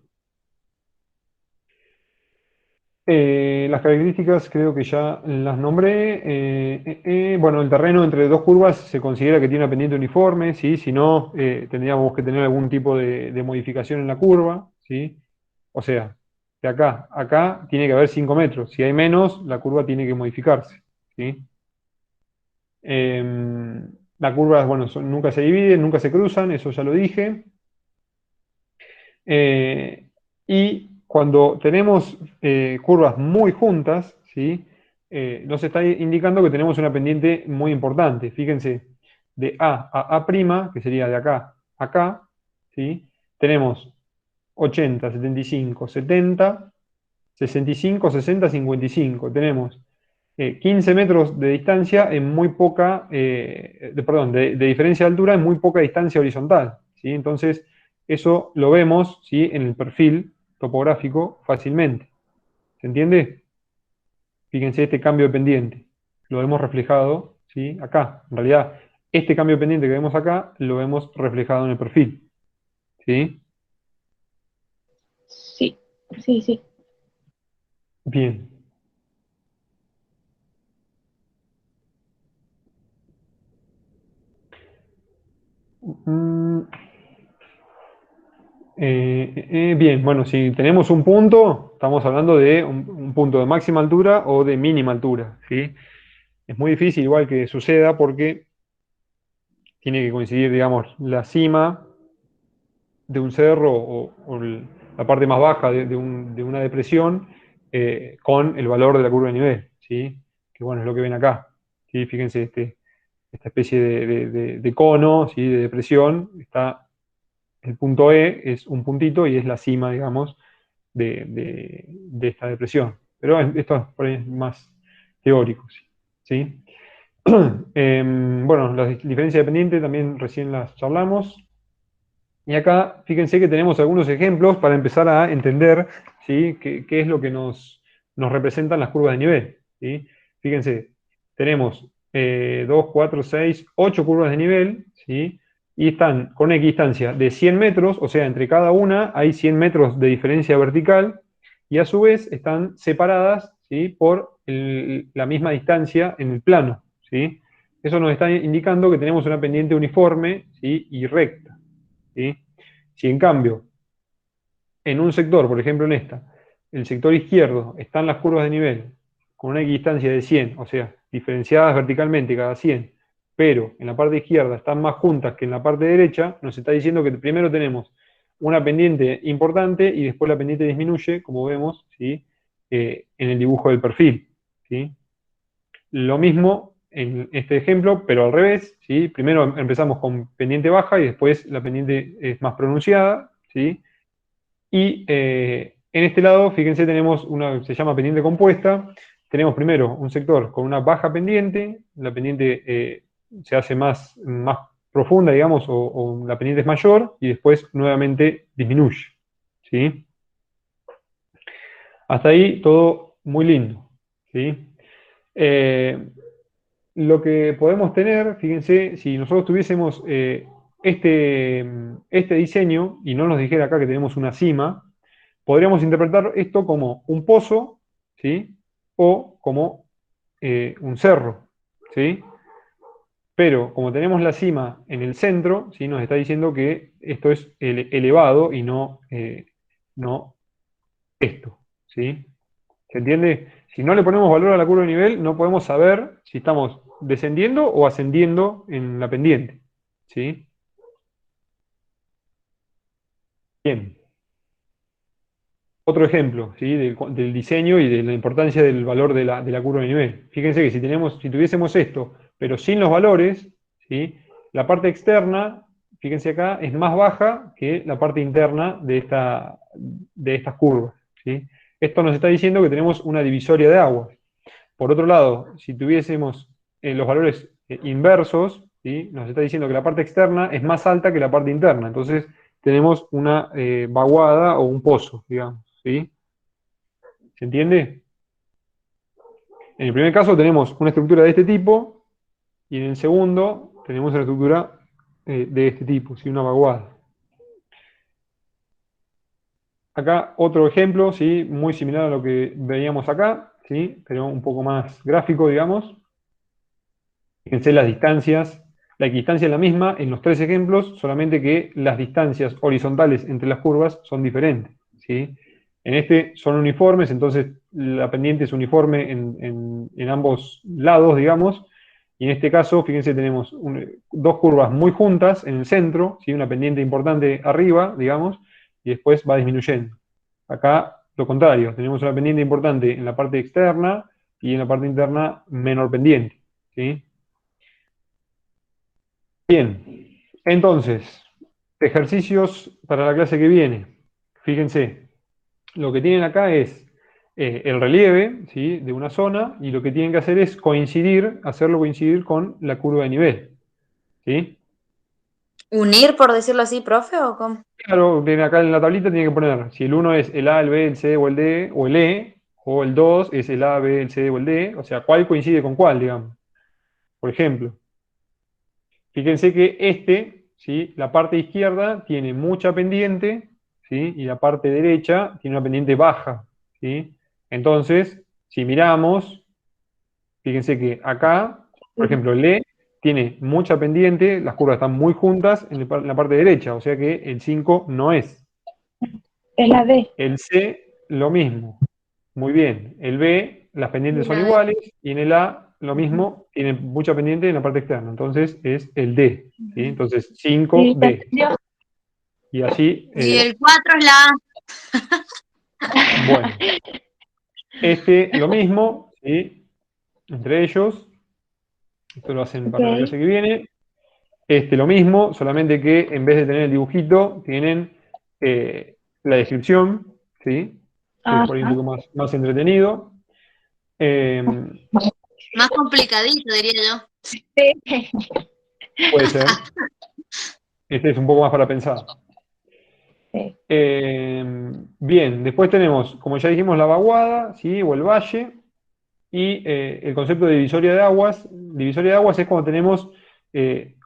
Las características creo que ya las nombré. Bueno, el terreno entre dos curvas se considera que tiene una pendiente uniforme, ¿sí? Si no, tendríamos que tener algún tipo de modificación en la curva, ¿sí? O sea, de acá a acá tiene que haber 5 metros. Si hay menos, la curva tiene que modificarse, ¿sí? Las curvas, bueno, nunca se dividen, nunca se cruzan, eso ya lo dije. Eh, y cuando tenemos curvas muy juntas, ¿sí? Nos está indicando que tenemos una pendiente muy importante. Fíjense, de A a A', que sería de acá a acá, ¿sí? Tenemos 80, 75, 70, 65, 60, 55. Tenemos 15 metros de distancia en muy poca, perdón, de diferencia de altura en muy poca distancia horizontal, ¿sí? Entonces, eso lo vemos, ¿sí? En el perfil topográfico fácilmente. ¿Se entiende? Fíjense este cambio de pendiente. Lo vemos reflejado, ¿sí? Acá. En realidad, este cambio de pendiente que vemos acá lo vemos reflejado en el perfil, ¿sí? Sí, sí, sí. Bien. Mm, bien, bueno, si tenemos un punto, estamos hablando de un punto de máxima altura o de mínima altura, ¿sí? Es muy difícil igual que suceda porque tiene que coincidir, digamos, la cima de un cerro o la parte más baja de una depresión con el valor de la curva de nivel, ¿sí? Que bueno, es lo que ven acá, ¿sí? Fíjense esta especie de cono, ¿sí? De depresión está El punto E es un puntito y es la cima, digamos, de esta depresión. Pero esto es por ahí más teórico, ¿sí? Bueno, las diferencias de pendiente también recién las charlamos. Y acá, fíjense que tenemos algunos ejemplos para empezar a entender, ¿sí? qué es lo que nos representan las curvas de nivel, ¿sí? Fíjense, tenemos 2, 4, 6, 8 curvas de nivel, ¿sí? Y están con una equidistancia de 100 metros, o sea, entre cada una hay 100 metros de diferencia vertical, y a su vez están separadas, ¿sí? por la misma distancia en el plano, ¿sí? Eso nos está indicando que tenemos una pendiente uniforme, ¿sí? y recta, ¿sí? Si en cambio, en un sector, por ejemplo en esta, el sector izquierdo están las curvas de nivel con una equidistancia de 100, o sea, diferenciadas verticalmente cada 100, pero en la parte izquierda están más juntas que en la parte derecha, nos está diciendo que primero tenemos una pendiente importante y después la pendiente disminuye, como vemos, ¿sí? En el dibujo del perfil, ¿sí? Lo mismo en este ejemplo, pero al revés, ¿sí? Primero empezamos con pendiente baja y después la pendiente es más pronunciada, ¿sí? Y en este lado, fíjense, tenemos una que se llama pendiente compuesta. Tenemos primero un sector con una baja pendiente, la pendiente se hace más profunda, digamos, o la pendiente es mayor, y después nuevamente disminuye, ¿sí? Hasta ahí todo muy lindo, ¿sí? Eh, lo que podemos tener, fíjense, si nosotros tuviésemos este diseño y no nos dijera acá que tenemos una cima, podríamos interpretar esto como un pozo, ¿sí? O como un cerro, ¿sí? Pero como tenemos la cima en el centro, ¿sí? Nos está diciendo que esto es elevado y no esto, ¿sí? ¿Se entiende? Si no le ponemos valor a la curva de nivel, no podemos saber si estamos descendiendo o ascendiendo en la pendiente, ¿sí? Bien. Otro ejemplo, ¿sí? Del diseño y de la importancia del valor de la curva de nivel. Fíjense que si tuviésemos esto, pero sin los valores, ¿sí? La parte externa, fíjense acá, es más baja que la parte interna de estas curvas, ¿sí? Esto nos está diciendo que tenemos una divisoria de aguas. Por otro lado, si tuviésemos los valores inversos, ¿sí? Nos está diciendo que la parte externa es más alta que la parte interna. Entonces tenemos una vaguada o un pozo, digamos, ¿sí? ¿Se entiende? En el primer caso tenemos una estructura de este tipo y en el segundo tenemos una estructura de este tipo, ¿sí? Una vaguada. Acá otro ejemplo, ¿sí? Muy similar a lo que veíamos acá, ¿sí? Pero un poco más gráfico, digamos. Fíjense las distancias. La equidistancia es la misma en los tres ejemplos, solamente que las distancias horizontales entre las curvas son diferentes, ¿sí? En este son uniformes, entonces la pendiente es uniforme en ambos lados, digamos. Y en este caso, fíjense, tenemos dos curvas muy juntas en el centro, ¿sí? Una pendiente importante arriba, digamos, y después va disminuyendo. Acá lo contrario, tenemos una pendiente importante en la parte externa y en la parte interna menor pendiente, ¿sí? Bien, entonces, ejercicios para la clase que viene. Fíjense, lo que tienen acá es el relieve, ¿sí? de una zona y lo que tienen que hacer es hacerlo coincidir con la curva de nivel, ¿sí? ¿Unir, por decirlo así, profe, o cómo? Claro, acá en la tablita tienen que poner si el 1 es el A, el B, el C o el D, o el E, o el 2 es el A, B, el C o el D, o sea, cuál coincide con cuál, digamos. Por ejemplo, fíjense que ¿sí? La parte izquierda tiene mucha pendiente, ¿sí? Y la parte derecha tiene una pendiente baja, ¿sí? Entonces, si miramos, fíjense que acá, por ejemplo, el E tiene mucha pendiente, las curvas están muy juntas en la parte derecha, o sea que el 5 no es. Es la D. El C, lo mismo. Muy bien. El B, las pendientes son La D. iguales, y en el A, lo mismo, tiene mucha pendiente en la parte externa. Entonces es el D, ¿sí? Entonces Sí, 5D. Y así, Y el 4 es la A. bueno, lo mismo, ¿sí? Entre ellos, esto lo hacen para la Ok. clase que viene. Este lo mismo, solamente que en vez de tener el dibujito, tienen la descripción, ¿sí? Que es por ahí un Ajá. poco más entretenido. Eh, Más complicadito, diría yo. Sí. puede ser. Este es un poco más para pensar. Sí. Bien, después tenemos, como ya dijimos, la vaguada, ¿sí? O el valle. Y el concepto de divisoria de aguas. Divisoria de aguas es cuando tenemos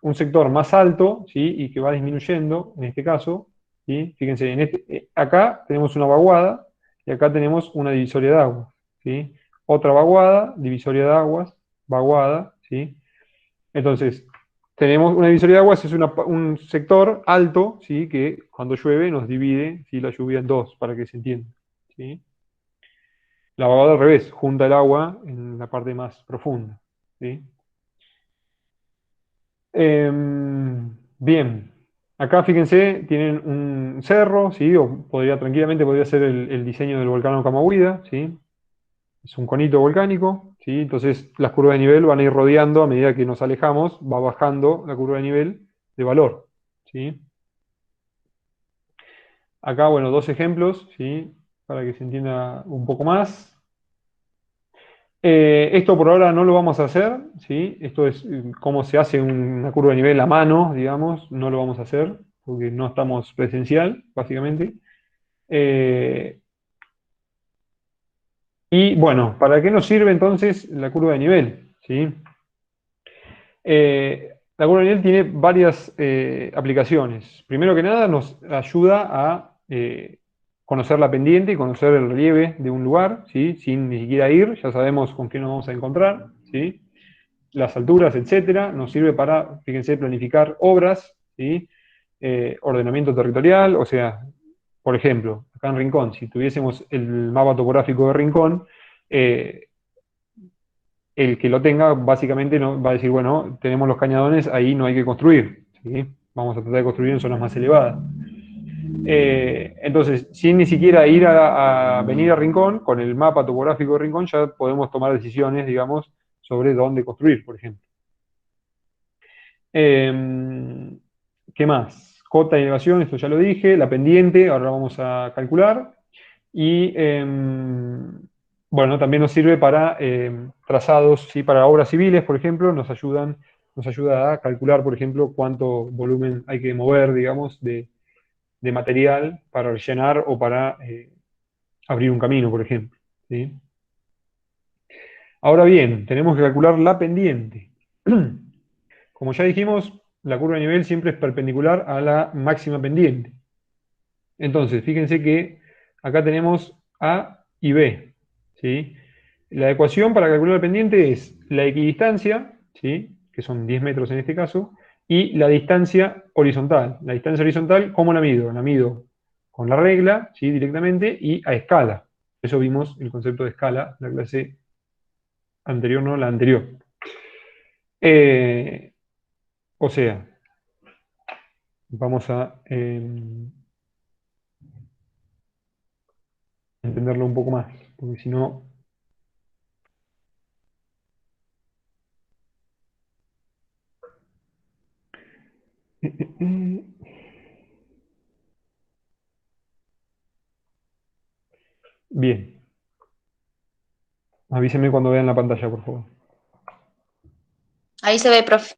un sector más alto, ¿sí? Y que va disminuyendo, en este caso. ¿Sí? Fíjense, acá tenemos una vaguada y acá tenemos una divisoria de aguas. ¿Sí? Otra vaguada, divisoria de aguas, vaguada. ¿Sí? Entonces, tenemos una divisoria de aguas, es un sector alto, ¿sí? Que cuando llueve nos divide, ¿sí? La lluvia en dos, para que se entienda. ¿Sí? La vaguada al revés, junta el agua en la parte más profunda. ¿Sí? Bien, acá fíjense, tienen un cerro, ¿sí? O tranquilamente podría ser el diseño del volcán Ocamahuida, ¿sí? Es un conito volcánico, ¿sí? Entonces las curvas de nivel van a ir rodeando a medida que nos alejamos, va bajando la curva de nivel de valor, ¿sí? Acá, bueno, dos ejemplos, ¿sí? Para que se entienda un poco más. Esto por ahora no lo vamos a hacer, ¿sí? Esto es cómo se hace una curva de nivel a mano, digamos, no lo vamos a hacer, porque no estamos presencial, básicamente. Eh, y bueno, ¿para qué nos sirve entonces la curva de nivel? ¿Sí? La curva de nivel tiene varias aplicaciones. Primero que nada, nos ayuda a conocer la pendiente y conocer el relieve de un lugar, ¿sí? Sin ni siquiera ir, ya sabemos con qué nos vamos a encontrar, ¿sí? Las alturas, etcétera. Nos sirve para, fíjense, planificar obras, ¿sí? Ordenamiento territorial, o sea, por ejemplo, acá en Rincón, si tuviésemos el mapa topográfico de Rincón, eh, el que lo tenga básicamente no, va a decir, bueno, tenemos los cañadones, ahí no hay que construir, ¿sí? Vamos a tratar de construir en zonas más elevadas. Entonces, sin ni siquiera ir a venir a Rincón, con el mapa topográfico de Rincón ya podemos tomar decisiones, digamos, sobre dónde construir, por ejemplo. ¿Qué más? Cota y elevación, esto ya lo dije. La pendiente, ahora vamos a calcular. Y bueno, también nos sirve para trazados, ¿sí? Para obras civiles, por ejemplo, nos ayuda a calcular, por ejemplo, cuánto volumen hay que mover, digamos, de material para rellenar o para abrir un camino, por ejemplo. ¿Sí? Ahora bien, tenemos que calcular la pendiente. Como ya dijimos, la curva de nivel siempre es perpendicular a la máxima pendiente. Entonces, fíjense que acá tenemos A y B, ¿sí? La ecuación para calcular la pendiente es la equidistancia, ¿sí? Que son 10 metros en este caso, y la distancia horizontal. La distancia horizontal, ¿cómo la mido? La mido con la regla, ¿sí? Directamente, y a escala. Eso vimos el concepto de escala, la clase anterior, no la anterior. O sea, vamos a entenderlo un poco más, porque si no... Bien, avísenme cuando vean la pantalla, por favor. Ahí se ve, profe.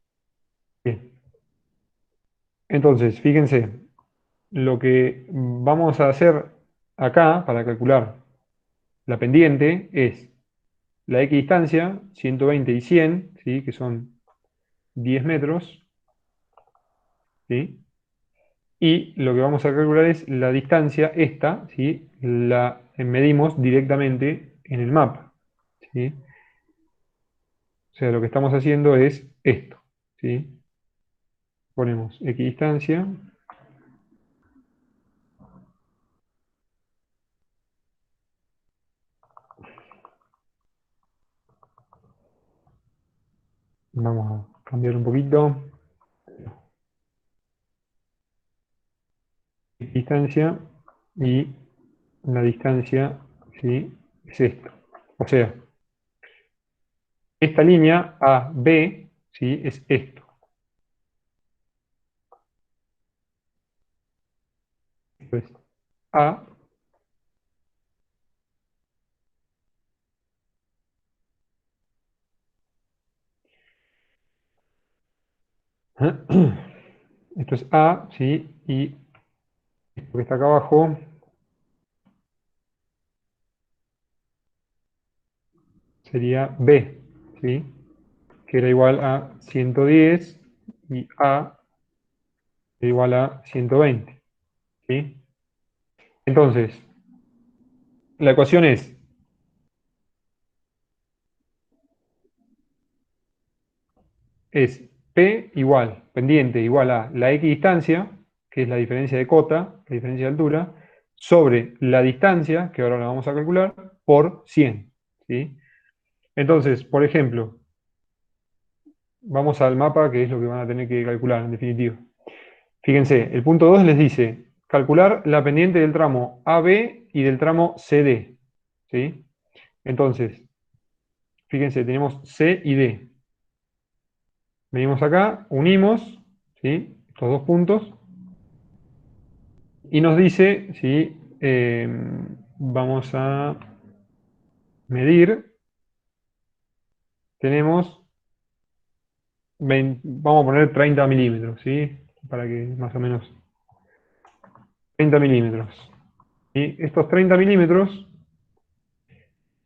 Bien. Entonces, fíjense, lo que vamos a hacer acá para calcular la pendiente es la equidistancia, 120 y 100, ¿sí? Que son 10 metros, ¿sí? Y lo que vamos a calcular es la distancia, esta, ¿sí? La medimos directamente en el mapa, ¿sí? O sea, lo que estamos haciendo es esto, ¿sí? Ponemos equidistancia. Vamos a cambiar un poquito. Distancia y la distancia, ¿sí? Es esto. O sea, esta línea AB, ¿sí? Es esto. Pues A esto es A, ¿sí? Y esto que está acá abajo sería B, ¿sí? Que era igual a 110 y A era igual a 120, ¿sí? Entonces, la ecuación es P igual, pendiente igual a la equidistancia, que es la diferencia de cota, la diferencia de altura, sobre la distancia, que ahora la vamos a calcular, por 100, ¿sí? Entonces, por ejemplo, vamos al mapa, que es lo que van a tener que calcular en definitiva. Fíjense, el punto 2 les dice calcular la pendiente del tramo AB y del tramo CD, ¿sí? Entonces, fíjense, tenemos C y D. Venimos acá, unimos, ¿sí? Estos dos puntos, y nos dice, ¿sí? Vamos a medir, tenemos, vamos a poner 30 milímetros, ¿sí? Para que más o menos, 30 milímetros. Y estos 30 milímetros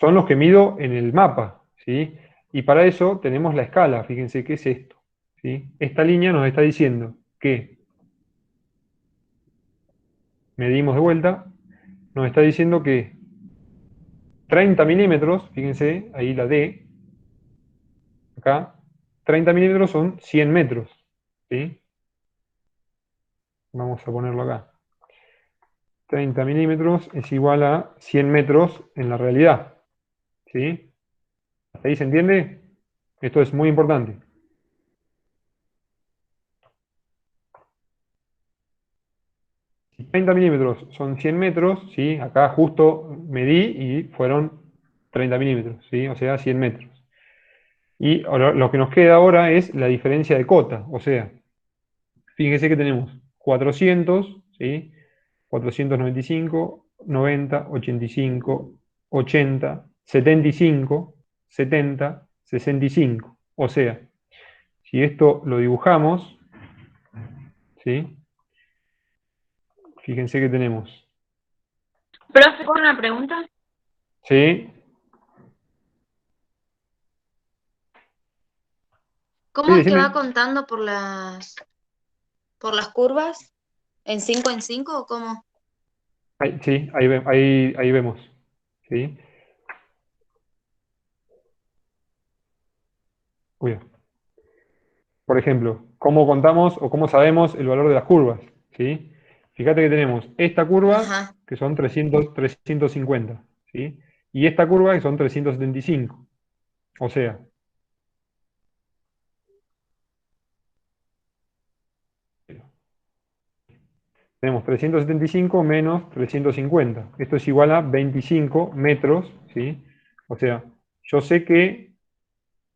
son los que mido en el mapa, ¿sí? Y para eso tenemos la escala, fíjense qué es esto, ¿sí? Esta línea nos está diciendo que medimos de vuelta, nos está diciendo que 30 milímetros, fíjense, ahí la D, acá, 30 milímetros son 100 metros, ¿sí? Vamos a ponerlo acá. 30 milímetros es igual a 100 metros en la realidad, ¿sí? ¿Hasta ahí se entiende? Esto es muy importante. Si 30 milímetros son 100 metros, ¿sí? Acá justo medí y fueron 30 milímetros, ¿sí? O sea, 100 metros. Y ahora, lo que nos queda ahora es la diferencia de cota, o sea, fíjense que tenemos 400, ¿sí? 495, 90, 85, 80, 75, 70, 65. O sea, si esto lo dibujamos, ¿sí? Fíjense que tenemos, Profe, ¿con una pregunta? ¿sí? Sí, ¿Cómo es que va decime. contando por las curvas? ¿En 5 en 5 o cómo? Sí, ahí vemos, ¿sí? Cuidado. Por ejemplo, ¿cómo contamos o cómo sabemos el valor de las curvas? ¿Sí? Fíjate que tenemos esta curva, Ajá. que son 350, ¿sí? Y esta curva, que son 375. O sea, tenemos 375 menos 350. Esto es igual a 25 metros, ¿sí? O sea, yo sé que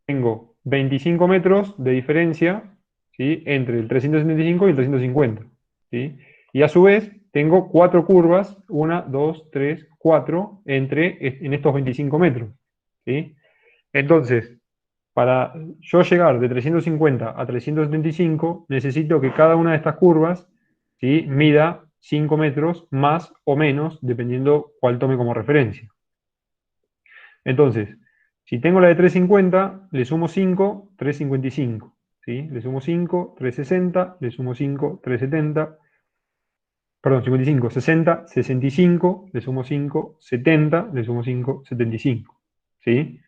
tengo 25 metros de diferencia, ¿sí? Entre el 375 y el 350, ¿sí? Y a su vez tengo cuatro curvas, 1, 2, 3, 4, en estos 25 metros, ¿sí? Entonces, para yo llegar de 350 a 375, necesito que cada una de estas curvas, ¿sí? Mida 5 metros más o menos, dependiendo cuál tome como referencia. Entonces, si tengo la de 350, le sumo 5, 355. ¿Sí? Le sumo 5, 360, le sumo 5, 370. Perdón, 55, 60, 65, le sumo 5, 70, le sumo 5, 75. ¿Sí?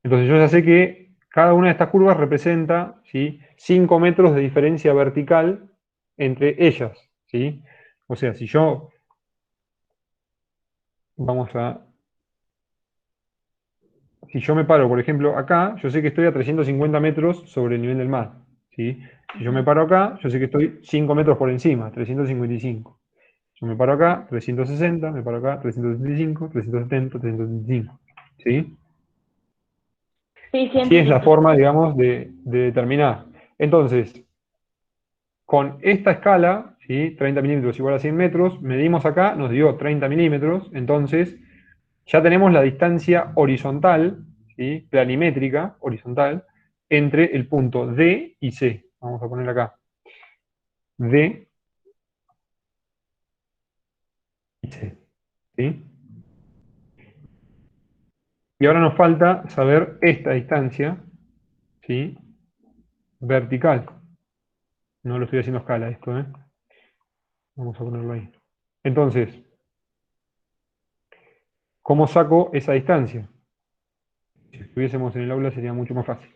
Entonces yo ya sé que cada una de estas curvas representa, ¿sí? 5 metros de diferencia vertical entre ellas. ¿Sí? O sea, si yo, vamos a si yo me paro, por ejemplo, acá, yo sé que estoy a 350 metros sobre el nivel del mar, ¿sí? Si yo me paro acá, yo sé que estoy 5 metros por encima, 355. Yo me paro acá, 360, me paro acá, 375, 370, 375, ¿sí? Sí, sí, Así es la entendí. forma, digamos, de determinar. Entonces, con esta escala, ¿sí? 30 milímetros igual a 100 metros, medimos acá, nos dio 30 milímetros, entonces ya tenemos la distancia horizontal, ¿sí? Planimétrica, horizontal, entre el punto D y C. Vamos a poner acá. D y C. ¿Sí? Y ahora nos falta saber esta distancia, ¿sí? Vertical. No lo estoy haciendo a escala esto, ¿eh? Vamos a ponerlo ahí. Entonces, ¿cómo saco esa distancia? Si estuviésemos en el aula sería mucho más fácil.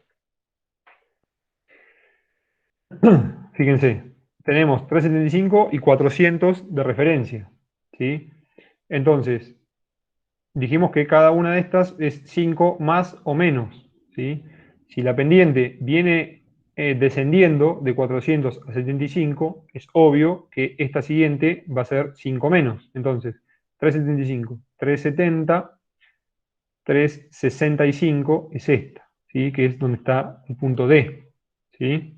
Fíjense, tenemos 375 y 400 de referencia, ¿sí? Entonces, dijimos que cada una de estas es 5 más o menos, ¿sí? Si la pendiente viene descendiendo de 400 a 75, es obvio que esta siguiente va a ser 5 menos. Entonces, 375, 370, 365 es esta, ¿sí? Que es donde está el punto D, ¿sí?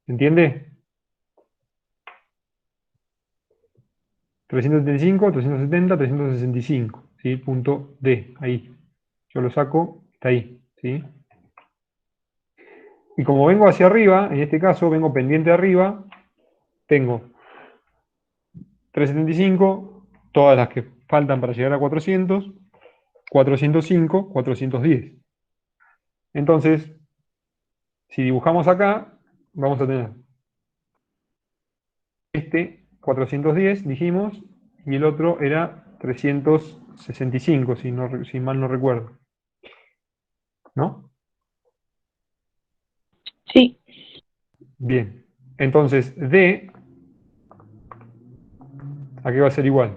¿Se entiende? 375, 370, 365, ¿sí? Punto D, ahí. Yo lo saco, está ahí, ¿sí? Y como vengo hacia arriba, en este caso vengo pendiente arriba, tengo 375, todas las que faltan para llegar a 400, 405, 410. Entonces, si dibujamos acá, vamos a tener este 410, dijimos, y el otro era 365, si mal no recuerdo. ¿No? Sí, Bien. Entonces, D, ¿a qué va a ser igual?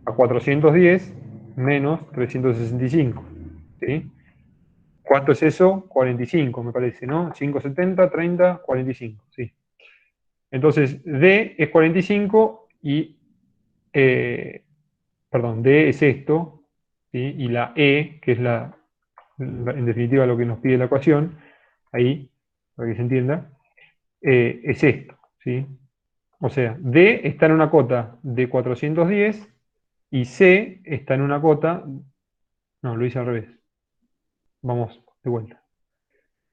A 410 menos 365. ¿Sí? ¿Cuánto es eso? 45, me parece, ¿no? 570, 30, 45. Sí. Entonces, D es 45 y, perdón, D es esto, ¿sí? Y la E, que es en definitiva lo que nos pide la ecuación, ahí, para que se entienda, es esto, ¿sí? O sea, D está en una cota de 410 y C está en una cota, no, lo hice al revés. Vamos de vuelta.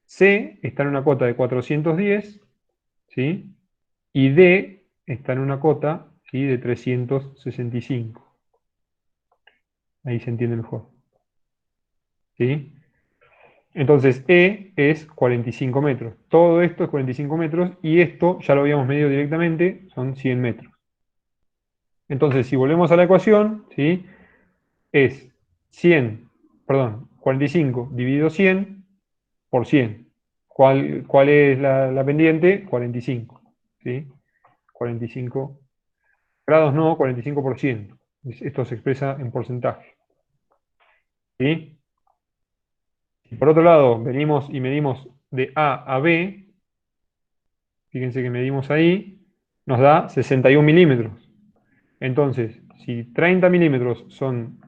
C está en una cota de 410, ¿sí? Y D está en una cota, ¿sí? De 365. Ahí se entiende mejor. ¿Sí? Entonces E es 45 metros. Todo esto es 45 metros y esto ya lo habíamos medido directamente, son 100 metros. Entonces, si volvemos a la ecuación, ¿sí? Es 100, perdón, 45 dividido 100 por 100. ¿Cuál es la pendiente? 45. ¿Sí? 45 grados no, 45%. Esto se expresa en porcentaje. ¿Sí? Si por otro lado venimos y medimos de A a B, fíjense que medimos ahí, nos da 61 milímetros. Entonces, si 30 milímetros son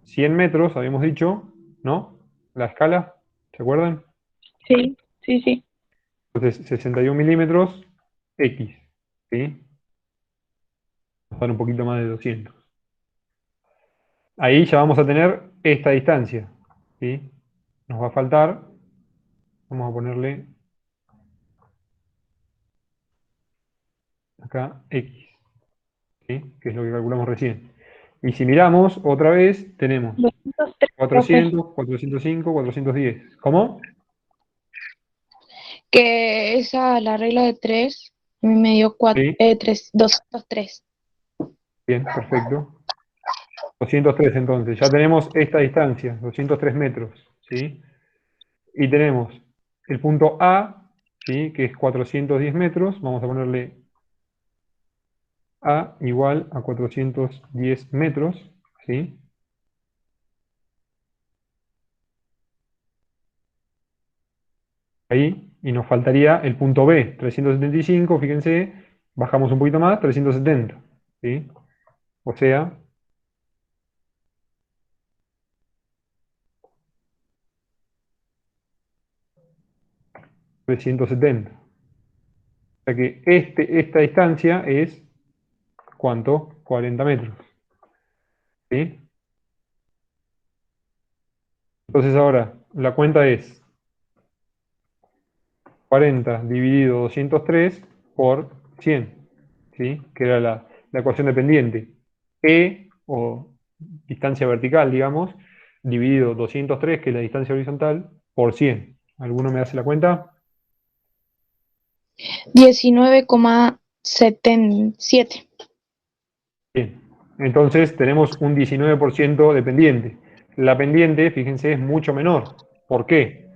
100 metros, habíamos dicho, ¿no? La escala, ¿se acuerdan? sí, sí, sí. Entonces, 61 milímetros X, ¿sí? Nos dan un poquito más de 200. Ahí ya vamos a tener esta distancia, ¿sí? Nos va a faltar, vamos a ponerle acá X, ¿sí? Que es lo que calculamos recién. Y si miramos, otra vez, tenemos 203, profe. 400, 405, 410. ¿Cómo? Que esa, la regla de 3, a mí me dio Sí, 203. bien, perfecto. 203 entonces, ya tenemos esta distancia, 203 metros, ¿sí? Y tenemos el punto A, ¿sí? Que es 410 metros, vamos a ponerle A igual a 410 metros, ¿sí? Ahí, y nos faltaría el punto B, 375, fíjense, bajamos un poquito más, 370, ¿sí? O sea, 370. O sea que esta distancia es, ¿cuánto? 40 metros. ¿Sí? Entonces ahora, la cuenta es 40 dividido 203 por 100, ¿sí? Que era la ecuación de pendiente. E, o distancia vertical, digamos, dividido 203, que es la distancia horizontal, por 100. ¿Alguno me hace la cuenta? 19,77. Bien. Entonces tenemos un 19% de pendiente. La pendiente, fíjense, es mucho menor. ¿Por qué?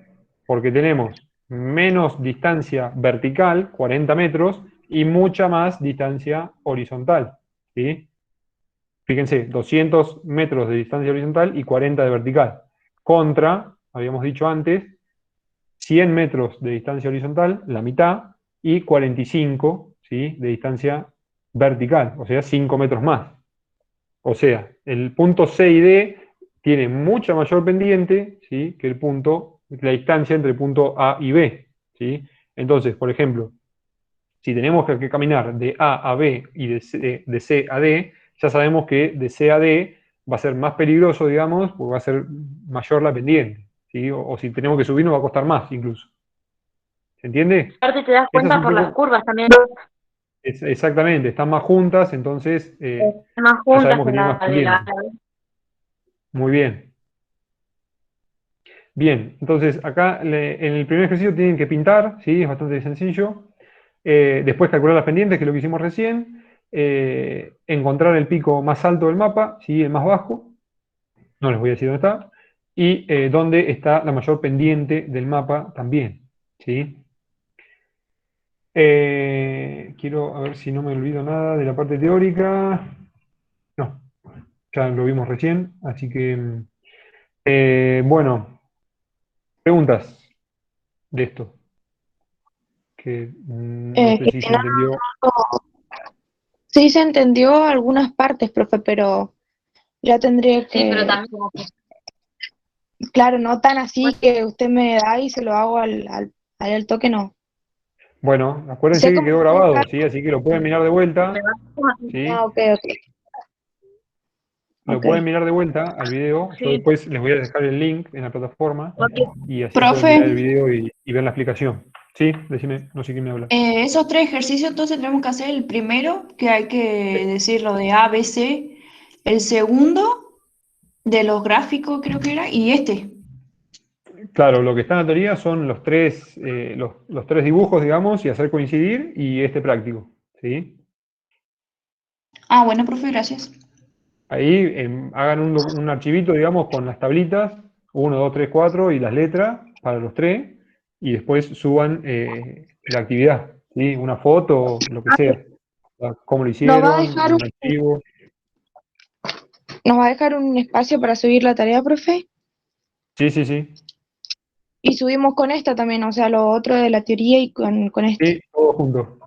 Porque tenemos menos distancia vertical, 40 metros, y mucha más distancia horizontal. ¿Sí? Fíjense, 200 metros de distancia horizontal y 40 de vertical. Contra, habíamos dicho antes, 100 metros de distancia horizontal, la mitad, y 45, ¿sí? De distancia vertical, o sea, 5 metros más. O sea, el punto C y D tiene mucha mayor pendiente, ¿sí? Que la distancia entre el punto A y B, ¿sí? Entonces, por ejemplo, si tenemos que caminar de A a B y de C a D, ya sabemos que de C a D va a ser más peligroso, digamos, porque va a ser mayor la pendiente, ¿sí? O si tenemos que subir nos va a costar más incluso. ¿Se entiende? Aparte te das Esa es cuenta un por las poco, curvas también, exactamente, están más juntas, entonces están más ya juntas sabemos que en tiene más pendiente. Muy bien. Bien, entonces acá en el primer ejercicio tienen que pintar, ¿sí? Es bastante sencillo. Después calcular las pendientes, que es lo que hicimos recién. Encontrar el pico más alto del mapa, ¿sí? El más bajo. No les voy a decir dónde está. Y dónde está la mayor pendiente del mapa también, ¿sí? Quiero a ver si no me olvido nada de la parte teórica. No, ya lo vimos recién, así que, bueno, preguntas de esto, que no sé si se Cristina, entendió. sí se entendió algunas partes, profe, pero ya tendría Sí, pero que, también como que, claro, no tan así bueno, que usted me da y se lo hago al toque, no. Bueno, acuérdense Sé que cómo quedó grabado, manejar. ¿sí? Así que lo pueden mirar de me vuelta, va Ah, ¿sí? ok, ok, Lo ok. pueden mirar de vuelta al video. Yo Sí, después les voy a dejar el link en la plataforma porque y así pueden Profe, mirar el video y ver la explicación. Sí, decime, no sé quién me habla. esos tres ejercicios entonces tenemos que hacer el primero, que hay que decir lo de A, B, C, el segundo de los gráficos creo que era, y este. Claro, lo que está en la teoría son los tres dibujos, digamos, y hacer coincidir, y este práctico, ¿sí? Ah, bueno, profe, gracias. Ahí hagan un archivito, digamos, con las tablitas, 1, 2, 3, 4 y las letras para los tres, y después suban la actividad, ¿sí? Una foto, lo que sea. Cómo lo Nos va a hicieron, dejar un archivo. nos va a dejar un espacio para subir la tarea, profe. Sí, sí, sí. Y subimos con esta también, o sea, lo otro de la teoría y con esto. Sí, todo junto.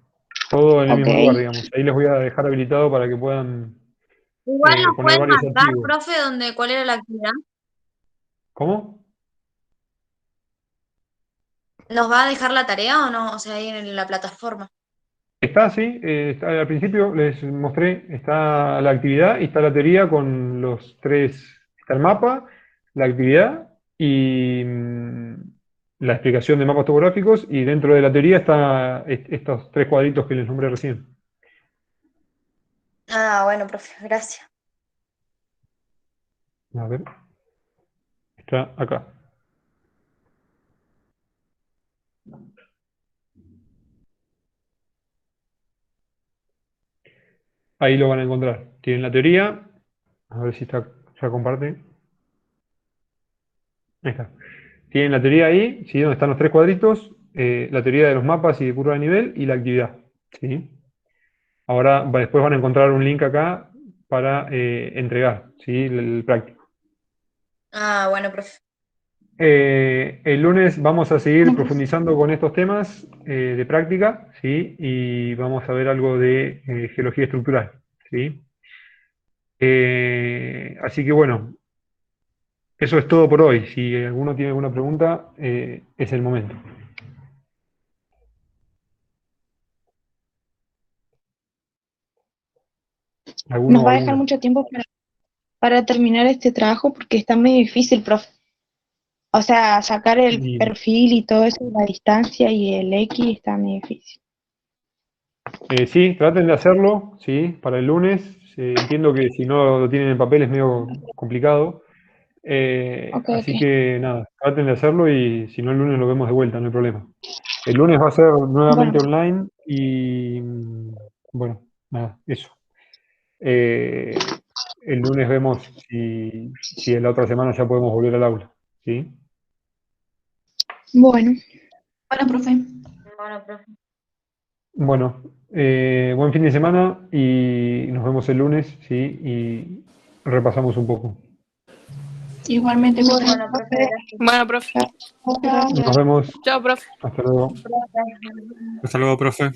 Todo en el Ok. mismo lugar, digamos. Ahí les voy a dejar habilitado para que puedan igual nos poner pueden varios marcar, archivos. profe, cuál era la actividad. ¿Cómo? ¿Nos va a dejar la tarea o no? O sea, ahí en la plataforma. Está, sí, al principio les mostré, está la actividad y está la teoría con los tres, está el mapa, la actividad y la explicación de mapas topográficos, y dentro de la teoría está estos tres cuadritos que les nombré recién. Ah, bueno, profe, gracias. A ver, está acá. Ahí lo van a encontrar. Tienen la teoría, a ver si está, ya comparte. Ahí está. Tienen la teoría ahí, ¿sí? Donde están los tres cuadritos, la teoría de los mapas y de curva de nivel y la actividad, ¿sí? Ahora después van a encontrar un link acá para entregar, ¿sí? El práctico. Ah, bueno, profe. El lunes vamos a seguir Bueno, profe. profundizando con estos temas de práctica, ¿sí? Y vamos a ver algo de geología estructural, ¿sí? Así que bueno, eso es todo por hoy. Si alguno tiene alguna pregunta, es el momento. Alguno Nos o va a dejar alguna. mucho tiempo para terminar este trabajo porque está medio difícil, profe. O sea, sacar el Y, perfil y todo eso, la distancia y el X está medio difícil. sí, traten de hacerlo, sí, para el lunes. Entiendo que si no lo tienen en papel es medio complicado. Ok, ok. Así que nada, traten de hacerlo y si no el lunes lo vemos de vuelta, no hay problema. El lunes va a ser Bueno, nuevamente online y bueno, nada, eso. El lunes vemos si en la otra semana ya podemos volver al aula, ¿sí? bueno, Bueno, profe. Bueno, profe. Bueno, buen fin de semana y nos vemos el lunes, ¿sí? Y repasamos un poco. Igualmente, profe. Bueno, profe, gracias. Bueno, profe. Nos vemos. Chao, profe. Hasta luego. Profe. Hasta luego, profe.